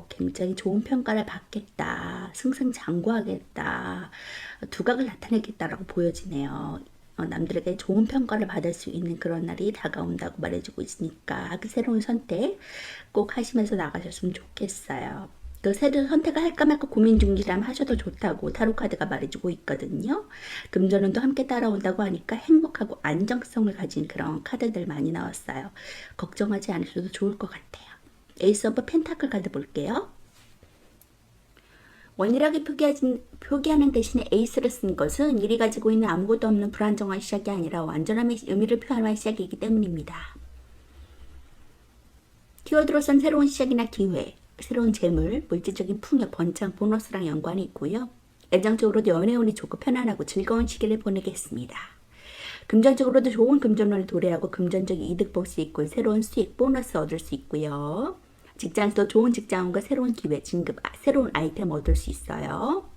굉장히 좋은 평가를 받겠다, 승승장구하겠다, 두각을 나타내겠다라고 보여지네요. 남들에게 좋은 평가를 받을 수 있는 그런 날이 다가온다고 말해주고 있으니까 그 새로운 선택 꼭 하시면서 나가셨으면 좋겠어요. 그 새로운 선택을 할까 말까 고민 중이라면 하셔도 좋다고 타로카드가 말해주고 있거든요. 금전운도 함께 따라온다고 하니까 행복하고 안정성을 가진 그런 카드들 많이 나왔어요. 걱정하지 않으셔도 좋을 것 같아요. 에이스 오브 펜타클 카드 볼게요. 원일하게 표기하는 대신에 에이스를 쓴 것은 일이 가지고 있는 아무것도 없는 불안정한 시작이 아니라 완전함의 의미를 표현한 시작이기 때문입니다. 키워드로선 새로운 시작이나 기회, 새로운 재물, 물질적인 풍요, 번창, 보너스랑 연관이 있고요. 애정적으로도 연애운이 좋고 편안하고 즐거운 시기를 보내겠습니다. 금전적으로도 좋은 금전운을 도래하고 금전적인 이득 볼 수 있고 새로운 수익, 보너스 얻을 수 있고요. 직장에서 좋은 직장운과 새로운 기회, 진급, 새로운 아이템 얻을 수 있어요.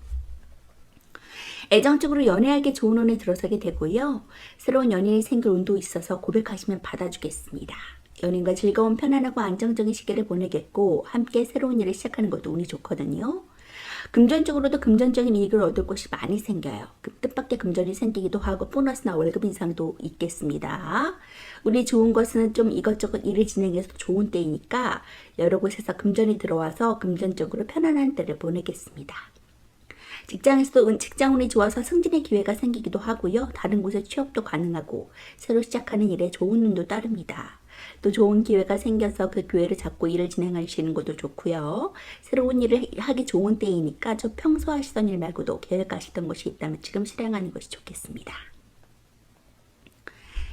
애정적으로 연애하기 좋은 운에 들어서게 되고요. 새로운 연인이 생길 운도 있어서 고백하시면 받아주겠습니다. 연인과 즐거운 편안하고 안정적인 시기를 보내겠고 함께 새로운 일을 시작하는 것도 운이 좋거든요. 금전적으로도 금전적인 이익을 얻을 곳이 많이 생겨요. 뜻밖의 금전이 생기기도 하고 보너스나 월급 인상도 있겠습니다. 우리 좋은 것은 좀 이것저것 일을 진행해서 좋은 때이니까 여러 곳에서 금전이 들어와서 금전적으로 편안한 때를 보내겠습니다. 직장에서도 직장운이 좋아서 승진의 기회가 생기기도 하고요. 다른 곳에 취업도 가능하고 새로 시작하는 일에 좋은 운도 따릅니다. 또 좋은 기회가 생겨서 그 기회를 잡고 일을 진행하시는 것도 좋고요. 새로운 일을 하기 좋은 때이니까 저 평소 하시던 일 말고도 계획하시던 것이 있다면 지금 실행하는 것이 좋겠습니다.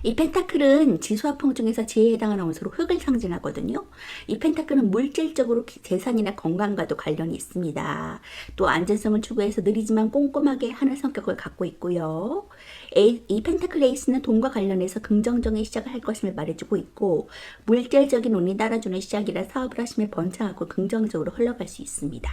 이 펜타클은 지수와 풍중에서 지혜에 해당하는 원소로 흙을 상징하거든요. 이 펜타클은 물질적으로 재산이나 건강과도 관련이 있습니다. 또 안전성을 추구해서 느리지만 꼼꼼하게 하는 성격을 갖고 있고요. 이 펜타클 에이스는 돈과 관련해서 긍정적인 시작을 할 것임을 말해주고 있고 물질적인 운이 따라주는 시작이라 사업을 하시면 번창하고 긍정적으로 흘러갈 수 있습니다.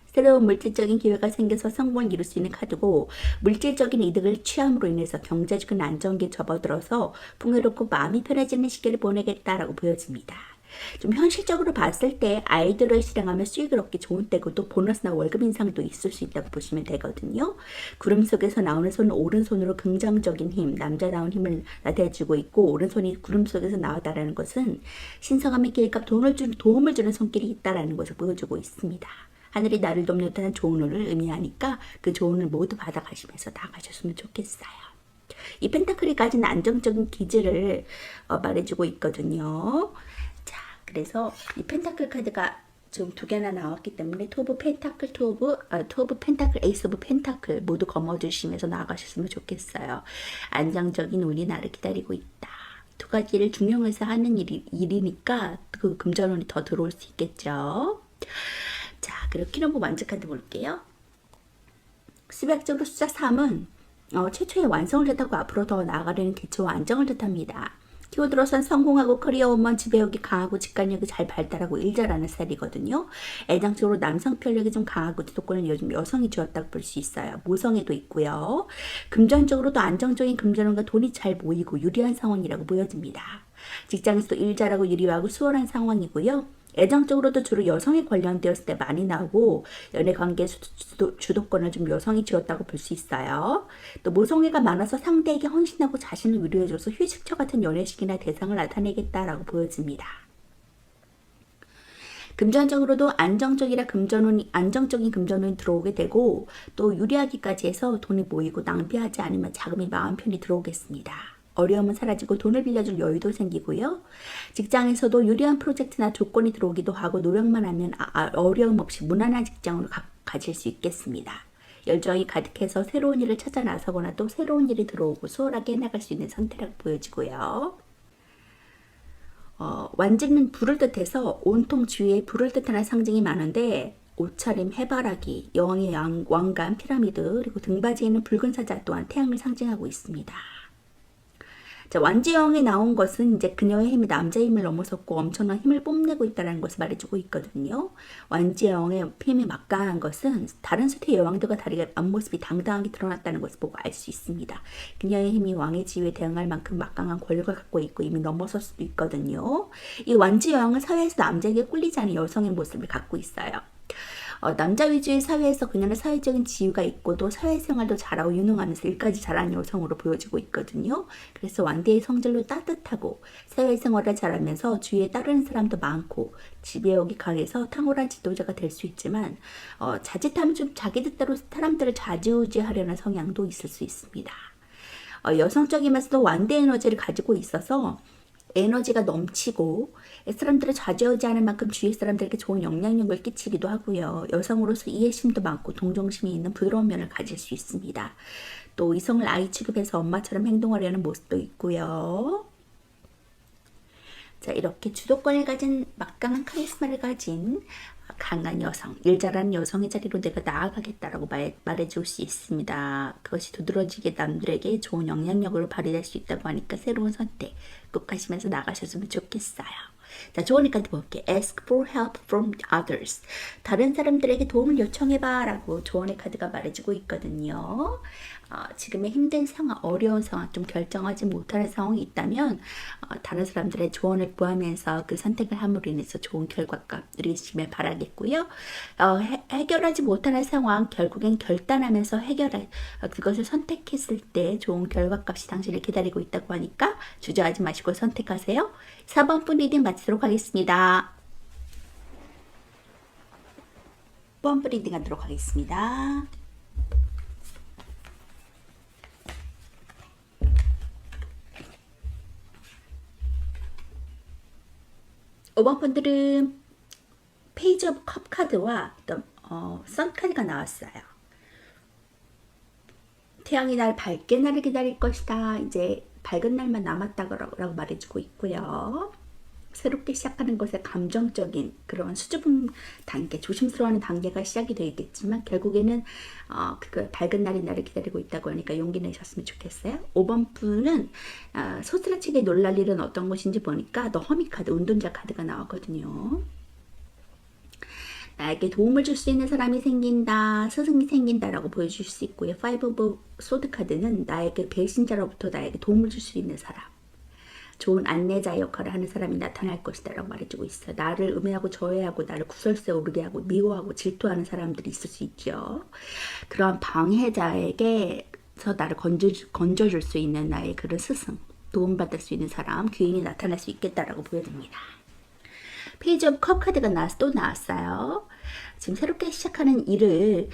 새로운 물질적인 기회가 생겨서 성공을 이룰 수 있는 카드고 물질적인 이득을 취함으로 인해서 경제적인 안정기에 접어들어서 풍요롭고 마음이 편해지는 시기를 보내겠다라고 보여집니다. 좀 현실적으로 봤을 때 아이디어를 실행하면 수익을 얻기 좋은 때고 또 보너스나 월급 인상도 있을 수 있다고 보시면 되거든요. 구름 속에서 나오는 손은 오른손으로 긍정적인 힘, 남자다운 힘을 나타내주고 있고 오른손이 구름 속에서 나왔다는 것은 신성함의 길값 도움을 주는 손길이 있다는 것을 보여주고 있습니다. 하늘이 나를 돕는 듯한 좋은 운을 의미하니까 그 좋은 운을 모두 받아가시면서 나가셨으면 좋겠어요. 이 펜타클이 가진 안정적인 기질을 말해주고 있거든요. 자, 그래서 이 펜타클 카드가 지금 두 개나 나왔기 때문에 투 오브 펜타클, 투 오브 펜타클, 에이스 오브 펜타클 모두 거머쥐시면서 나가셨으면 좋겠어요. 안정적인 운이 나를 기다리고 있다. 두 가지를 중용해서 하는 일이니까 그 금전운이 더 들어올 수 있겠죠. 자, 그리고 키노브 완즈 카드 볼게요. 수백적으로 숫자 3은 최초의 완성을 뜻하고 앞으로 더 나아가려는 기초와 안정을 뜻합니다. 키워드로선 성공하고 커리어우먼, 지배력이 강하고 직관력이 잘 발달하고 일 잘하는 스타일이거든요. 애정적으로 남성 편력이 좀 강하고 주도권을 요즘 여성이 쥐었다고 볼 수 있어요. 모성애도 있고요. 금전적으로도 안정적인 금전운과 돈이 잘 모이고 유리한 상황이라고 보여집니다. 직장에서도 일 잘하고 유리하고 수월한 상황이고요. 애정적으로도 주로 여성에 관련되었을 때 많이 나오고 연애관계 주도권을 좀 여성이 쥐었다고 볼 수 있어요. 또 모성애가 많아서 상대에게 헌신하고 자신을 위로해줘서 휴식처 같은 연애식이나 대상을 나타내겠다라고 보여집니다. 금전적으로도 안정적인 금전운이 들어오게 되고 또 유리하기까지 해서 돈이 모이고 낭비하지 않으면 자금이 마음 편히 들어오겠습니다. 어려움은 사라지고 돈을 빌려줄 여유도 생기고요. 직장에서도 유리한 프로젝트나 조건이 들어오기도 하고 노력만 하면 어려움 없이 무난한 직장으로 가질 수 있겠습니다. 열정이 가득해서 새로운 일을 찾아 나서거나 또 새로운 일이 들어오고 수월하게 해나갈 수 있는 상태라고 보여지고요. 완지는 불을 뜻해서 온통 주위에 불을 뜻하는 상징이 많은데 옷차림, 해바라기, 여왕의 왕관, 피라미드, 그리고 등받이에 있는 붉은 사자 또한 태양을 상징하고 있습니다. 자, 완지여왕에 나온 것은 이제 그녀의 힘이 남자의 힘을 넘어섰고 엄청난 힘을 뽐내고 있다는 것을 말해주고 있거든요. 완지여왕의 힘이 막강한 것은 다른 수의 여왕들과 다르게 앞모습이 당당하게 드러났다는 것을 보고 알 수 있습니다. 그녀의 힘이 왕의 지위에 대응할 만큼 막강한 권력을 갖고 있고 이미 넘어설 수도 있거든요. 이 완지여왕은 사회에서 남자에게 꿀리지 않은 여성의 모습을 갖고 있어요. 남자 위주의 사회에서 그녀는 사회적인 지위가 있고 또 사회생활도 잘하고 유능하면서 일까지 잘하는 여성으로 보여지고 있거든요. 그래서 완대의 성질로 따뜻하고 사회생활을 잘하면서 주위에 따르는 사람도 많고 지배욕이 강해서 탁월한 지도자가 될 수 있지만 자칫하면 좀 자기 뜻대로 사람들을 좌지우지하려는 성향도 있을 수 있습니다. 여성적이면서도 완대 에너지를 가지고 있어서 에너지가 넘치고 사람들을 좌지우지하는 만큼 주위 사람들에게 좋은 영향력을 끼치기도 하고요. 여성으로서 이해심도 많고 동정심이 있는 부드러운 면을 가질 수 있습니다. 또 이성을 아이 취급해서 엄마처럼 행동하려는 모습도 있고요. 자, 이렇게 주도권을 가진 막강한 카리스마를 가진 강한 여성, 일 잘하는 여성의 자리로 내가 나아가겠다라고 말해줄 수 있습니다. 그것이 두드러지게 남들에게 좋은 영향력으로 발휘될 수 있다고 하니까 새로운 선택 꼭 하시면서 나가셨으면 좋겠어요. 자, 조언의 카드 볼게요. Ask for help from others. 다른 사람들에게 도움을 요청해봐 라고 조언의 카드가 말해주고 있거든요. 지금의 힘든 상황, 어려운 상황, 좀 결정하지 못하는 상황이 있다면 다른 사람들의 조언을 구하면서 그 선택을 함으로 인해서 좋은 결과가 누리시길 바라겠고요. 해결하지 못하는 상황, 결국엔 결단하면서 그것을 선택했을 때 좋은 결과값이 당신을 기다리고 있다고 하니까 주저하지 마시고 선택하세요. 4번 분 리딩 마치도록 하겠습니다. 4번 분 리딩 하도록 하겠습니다. 5번 분들은 페이지 오브 컵 카드와 선 카드가 나왔어요. 태양이 날 밝게 나를 기다릴 것이다. 이제 밝은 날만 남았다고 말해주고 있고요. 새롭게 시작하는 것에 감정적인 그런 수줍은 단계, 조심스러워하는 단계가 시작이 되겠지만 결국에는 그 밝은 날이 나를 기다리고 있다고 하니까 용기 내셨으면 좋겠어요. 5번 분은 소스라치게 놀랄 일은 어떤 것인지 보니까 더 허미 카드, 운동자 카드가 나왔거든요. 나에게 도움을 줄 수 있는 사람이 생긴다, 스승이 생긴다라고 보여줄 수 있고요. 5 오브 소드 카드는 나에게 배신자로부터 나에게 도움을 줄 수 있는 사람, 좋은 안내자 역할을 하는 사람이 나타날 것이다 라고 말해주고 있어요. 나를 음해하고 저해하고 나를 구설수에 오르게 하고 미워하고 질투하는 사람들이 있을 수 있죠. 그런 방해자에게서 나를 건져줄 수 있는 나의 그런 스승, 도움받을 수 있는 사람, 귀인이 나타날 수 있겠다라고 보여집니다. 페이지 오브 컵 카드가 또 나왔어요. 지금 새롭게 시작하는 일을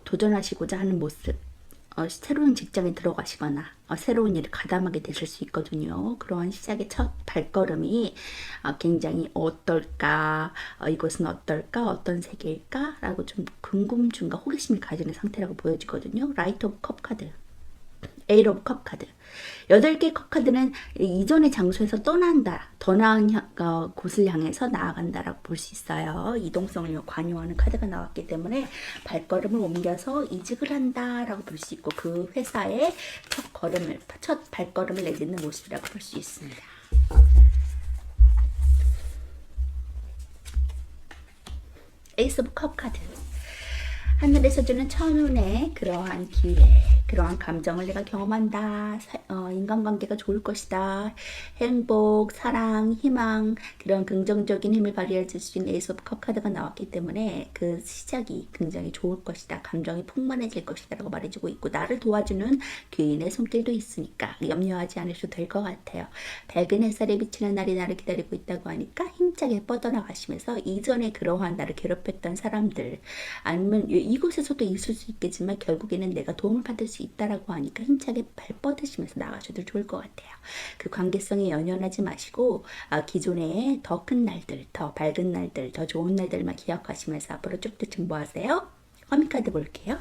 도전하시고자 하는 모습, 새로운 직장에 들어가시거나 새로운 일을 가담하게 되실 수 있거든요. 그러한 시작의 첫 발걸음이 굉장히 어떨까, 이것은 어떨까, 어떤 세계일까 라고 좀 궁금증과 호기심을 가지는 상태라고 보여지거든요. 라이트 오브 컵 카드, 에이트 오브 컵 카드. 8개의 컵 카드는 이전의 장소에서 떠난다, 더 나은 곳을 향해서 나아간다라고 볼 수 있어요. 이동성을 관요하는 카드가 나왔기 때문에 발걸음을 옮겨서 이직을 한다라고 볼 수 있고 그 회사의 첫 발걸음을 내딛는 모습이라고 볼 수 있습니다. 에이스 오브 컵 카드. 하늘에서 주는 천운의 그러한 기회, 그러한 감정을 내가 경험한다. 인간관계가 좋을 것이다. 행복, 사랑, 희망, 그런 긍정적인 힘을 발휘해 줄 수 있는 에이스 오브 컵 카드가 나왔기 때문에 그 시작이 굉장히 좋을 것이다. 감정이 풍만해질 것이다 라고 말해주고 있고 나를 도와주는 귀인의 손길도 있으니까 염려하지 않으셔도 될 것 같아요. 밝은 햇살에 비치는 날이 나를 기다리고 있다고 하니까 힘차게 뻗어나가시면서 이전에 그러한 나를 괴롭혔던 사람들 아니면 이곳에서도 있을 수 있겠지만 결국에는 내가 도움을 받을 수 수 있다라고 하니까 힘차게 발 뻗으시면서 나가셔도 좋을 것 같아요. 그 관계성에 연연하지 마시고 기존에 더 큰 날들, 더 밝은 날들, 더 좋은 날들만 기억하시면서 앞으로 쭉쭉 증보하세요. 허밍카드 볼게요.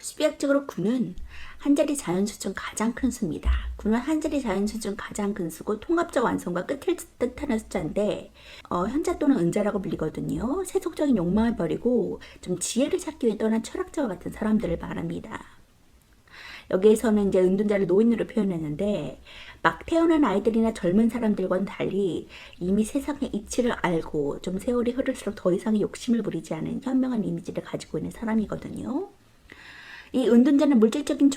수비학적으로 9는 한 자리 자연수 중 가장 큰 수입니다. 9는 한 자리 자연수 중 가장 큰 수고 통합적 완성과 끝을 뜻하는 숫자인데 현자 또는 은자라고 불리거든요. 세속적인 욕망을 버리고 좀 지혜를 찾기 위해 떠난 철학자와 같은 사람들을 말합니다. 여기에서는 이제 은둔자를 노인으로 표현했는데 막 태어난 아이들이나 젊은 사람들과는 달리 이미 세상의 이치를 알고 좀 세월이 흐를수록 더 이상의 욕심을 부리지 않은 현명한 이미지를 가지고 있는 사람이거든요. 이 은둔자는 물질적인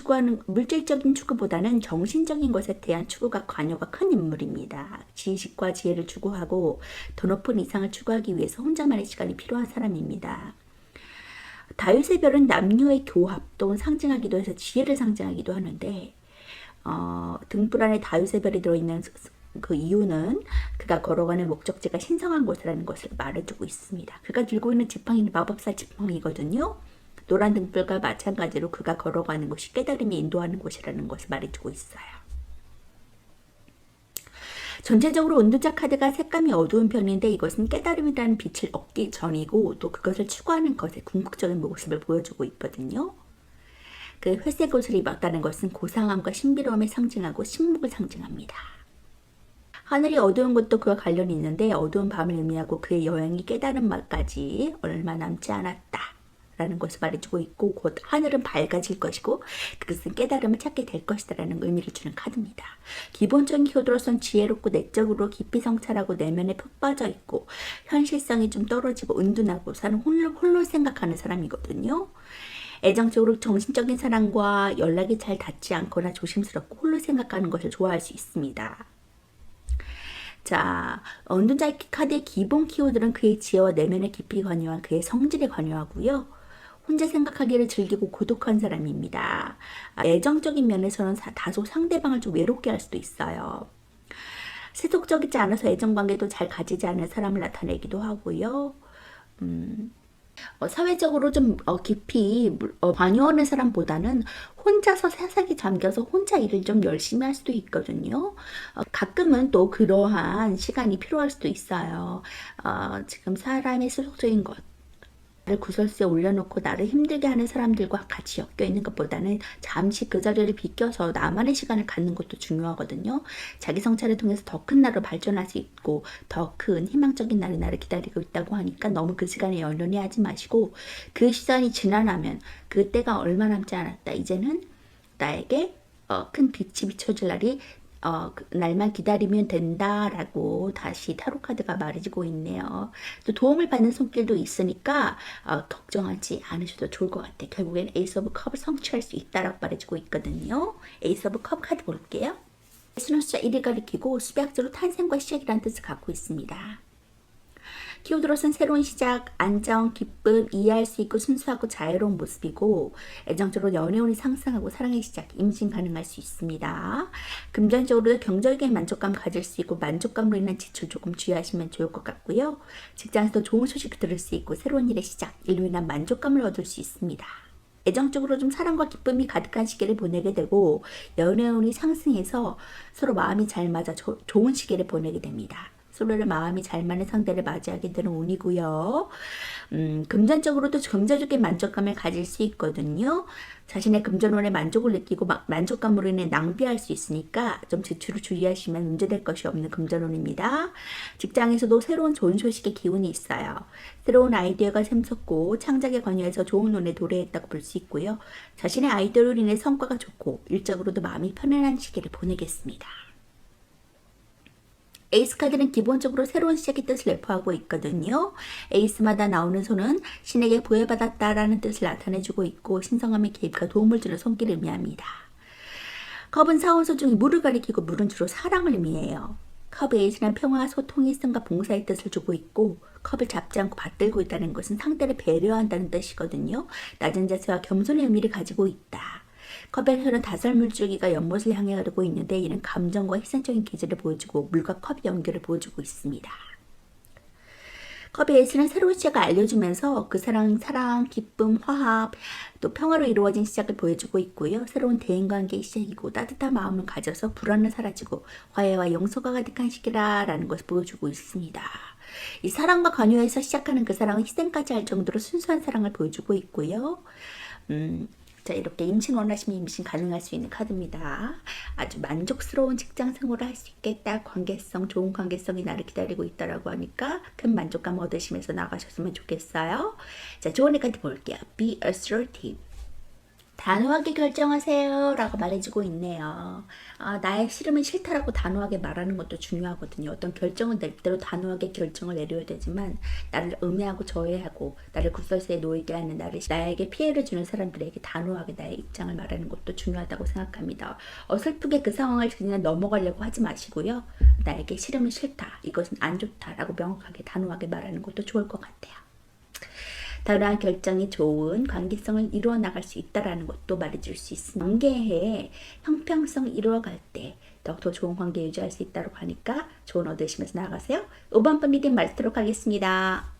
추구보다는 정신적인 것에 대한 추구가 관여가 큰 인물입니다. 지식과 지혜를 추구하고 더 높은 이상을 추구하기 위해서 혼자만의 시간이 필요한 사람입니다. 다윗의 별은 남녀의 교합 또는 상징하기도 해서 지혜를 상징하기도 하는데 등불 안에 다윗의 별이 들어있는 그 이유는 그가 걸어가는 목적지가 신성한 곳이라는 것을 말해주고 있습니다. 그가 들고 있는 지팡이는 마법사 지팡이거든요. 노란 등불과 마찬가지로 그가 걸어가는 곳이 깨달음이 인도하는 곳이라는 것을 말해주고 있어요. 전체적으로 은둔자 카드가 색감이 어두운 편인데 이것은 깨달음이라는 빛을 얻기 전이고 또 그것을 추구하는 것의 궁극적인 모습을 보여주고 있거든요. 그 회색 옷을 입었다는 것은 고상함과 신비로움을 상징하고 신목을 상징합니다. 하늘이 어두운 것도 그와 관련이 있는데 어두운 밤을 의미하고 그의 여행이 깨달은 말까지 얼마 남지 않았다 라는 것을 말해주고 있고 곧 하늘은 밝아질 것이고 그것은 깨달음을 찾게 될 것이다 라는 의미를 주는 카드입니다. 기본적인 키워드로선 지혜롭고 내적으로 깊이 성찰하고 내면에 푹 빠져 있고 현실성이 좀 떨어지고 은둔하고 사는 홀로 생각하는 사람이거든요. 애정적으로 정신적인 사람과 연락이 잘 닿지 않거나 조심스럽고 홀로 생각하는 것을 좋아할 수 있습니다. 자, 은둔자 카드의 기본 키워드는 그의 지혜와 내면의 깊이 관여한 그의 성질에 관여하고요. 혼자 생각하기를 즐기고 고독한 사람입니다. 애정적인 면에서는 다소 상대방을 좀 외롭게 할 수도 있어요. 세속적이지 않아서 애정관계도 잘 가지지 않은 사람을 나타내기도 하고요. 사회적으로 좀 깊이 관여하는 사람보다는 혼자서 세상에 잠겨서 혼자 일을 좀 열심히 할 수도 있거든요. 가끔은 또 그러한 시간이 필요할 수도 있어요. 지금 사람의 세속적인 것 나를 구설수에 올려놓고 나를 힘들게 하는 사람들과 같이 엮여 있는 것보다는 잠시 그 자리를 비껴서 나만의 시간을 갖는 것도 중요하거든요. 자기 성찰을 통해서 더 큰 나로 발전할 수 있고 더 큰 희망적인 날이 나를 기다리고 있다고 하니까 너무 그 시간에 연연해 하지 마시고 그 시간이 지나면 그때가 얼마 남지 않았다. 이제는 나에게 큰 빛이 비춰질 날이 날만 기다리면 된다라고 다시 타로카드가 말해주고 있네요. 또 도움을 받는 손길도 있으니까 걱정하지 않으셔도 좋을 것 같아요. 결국엔 에이스 오브 컵을 성취할 수 있다라고 말해주고 있거든요. 에이스 오브 컵 카드 볼게요. 수는 숫자 1을 가리키고 수백적으로 탄생과 시작이라는 뜻을 갖고 있습니다. 키워드로서는 새로운 시작, 안정, 기쁨, 이해할 수 있고 순수하고 자유로운 모습이고 애정적으로 연애운이 상승하고 사랑의 시작, 임신 가능할 수 있습니다. 금전적으로도 경제적인 만족감을 가질 수 있고 만족감으로 인한 지출 조금 주의하시면 좋을 것 같고요. 직장에서도 좋은 소식 들을 수 있고 새로운 일의 시작, 일로 인한 만족감을 얻을 수 있습니다. 애정적으로 좀 사랑과 기쁨이 가득한 시기를 보내게 되고 연애운이 상승해서 서로 마음이 잘 맞아 좋은 시기를 보내게 됩니다. 서로의 마음이 잘 맞는 상대를 맞이하게 되는 운이고요. 금전적으로도 경제적인 만족감을 가질 수 있거든요. 자신의 금전운에 만족을 느끼고 만족감으로 인해 낭비할 수 있으니까 좀 지출을 주의하시면 문제될 것이 없는 금전운입니다. 직장에서도 새로운 좋은 소식의 기운이 있어요. 새로운 아이디어가 샘솟고 창작에 관여해서 좋은 운에 도래했다고 볼 수 있고요. 자신의 아이디어로 인해 성과가 좋고 일적으로도 마음이 편안한 시기를 보내겠습니다. 에이스 카드는 기본적으로 새로운 시작의 뜻을 내포하고 있거든요. 에이스마다 나오는 손은 신에게 부여받았다라는 뜻을 나타내주고 있고 신성함의 개입과 도움을 주는 손길을 의미합니다. 컵은 사원소 중에 물을 가리키고 물은 주로 사랑을 의미해요. 컵 에이스는 평화, 소통, 희생과 봉사의 뜻을 주고 있고 컵을 잡지 않고 받들고 있다는 것은 상대를 배려한다는 뜻이거든요. 낮은 자세와 겸손의 의미를 가지고 있다. 컵에서는 다섯 물줄기가 연못을 향해 흐르고 있는데 이는 감정과 희생적인 기질을 보여주고 물과 컵의 연결을 보여주고 있습니다. 컵의 에이스는 새로운 시작을 알려주면서 그 사랑, 기쁨, 화합, 또 평화로 이루어진 시작을 보여주고 있고요. 새로운 대인관계의 시작이고 따뜻한 마음을 가져서 불안은 사라지고 화해와 용서가 가득한 시기라라는 것을 보여주고 있습니다. 이 사랑과 관여에서 시작하는 그 사랑은 희생까지 할 정도로 순수한 사랑을 보여주고 있고요. 자, 이렇게 임신 원하시면 임신 가능할 수 있는 카드입니다. 아주 만족스러운 직장 생활을 할 수 있겠다. 좋은 관계성이 나를 기다리고 있다라고 하니까 큰 만족감 얻으시면서 나가셨으면 좋겠어요. 자, 좋은 카드 볼게요. Be assertive. 단호하게 결정하세요 라고 말해주고 있네요. 나의 싫으면 싫다라고 단호하게 말하는 것도 중요하거든요. 어떤 결정을 낼 때로 단호하게 결정을 내려야 되지만 나를 음해하고 저해하고 나를 굴설세에 놓이게 하는 나에게 피해를 주는 사람들에게 단호하게 나의 입장을 말하는 것도 중요하다고 생각합니다. 어설프게 그 상황을 그냥 넘어가려고 하지 마시고요. 나에게 싫으면 싫다, 이것은 안 좋다라고 명확하게 단호하게 말하는 것도 좋을 것 같아요. 단호한 결정이 좋은 관계성을 이루어 나갈 수 있다라는 것도 말해줄 수 있습니다. 관계의 형평성 이루어갈 때 더욱더 좋은 관계 유지할 수 있다고 하니까 좋은 얻으시면서 나가세요. 5번 분 리딩 마치도록 하겠습니다.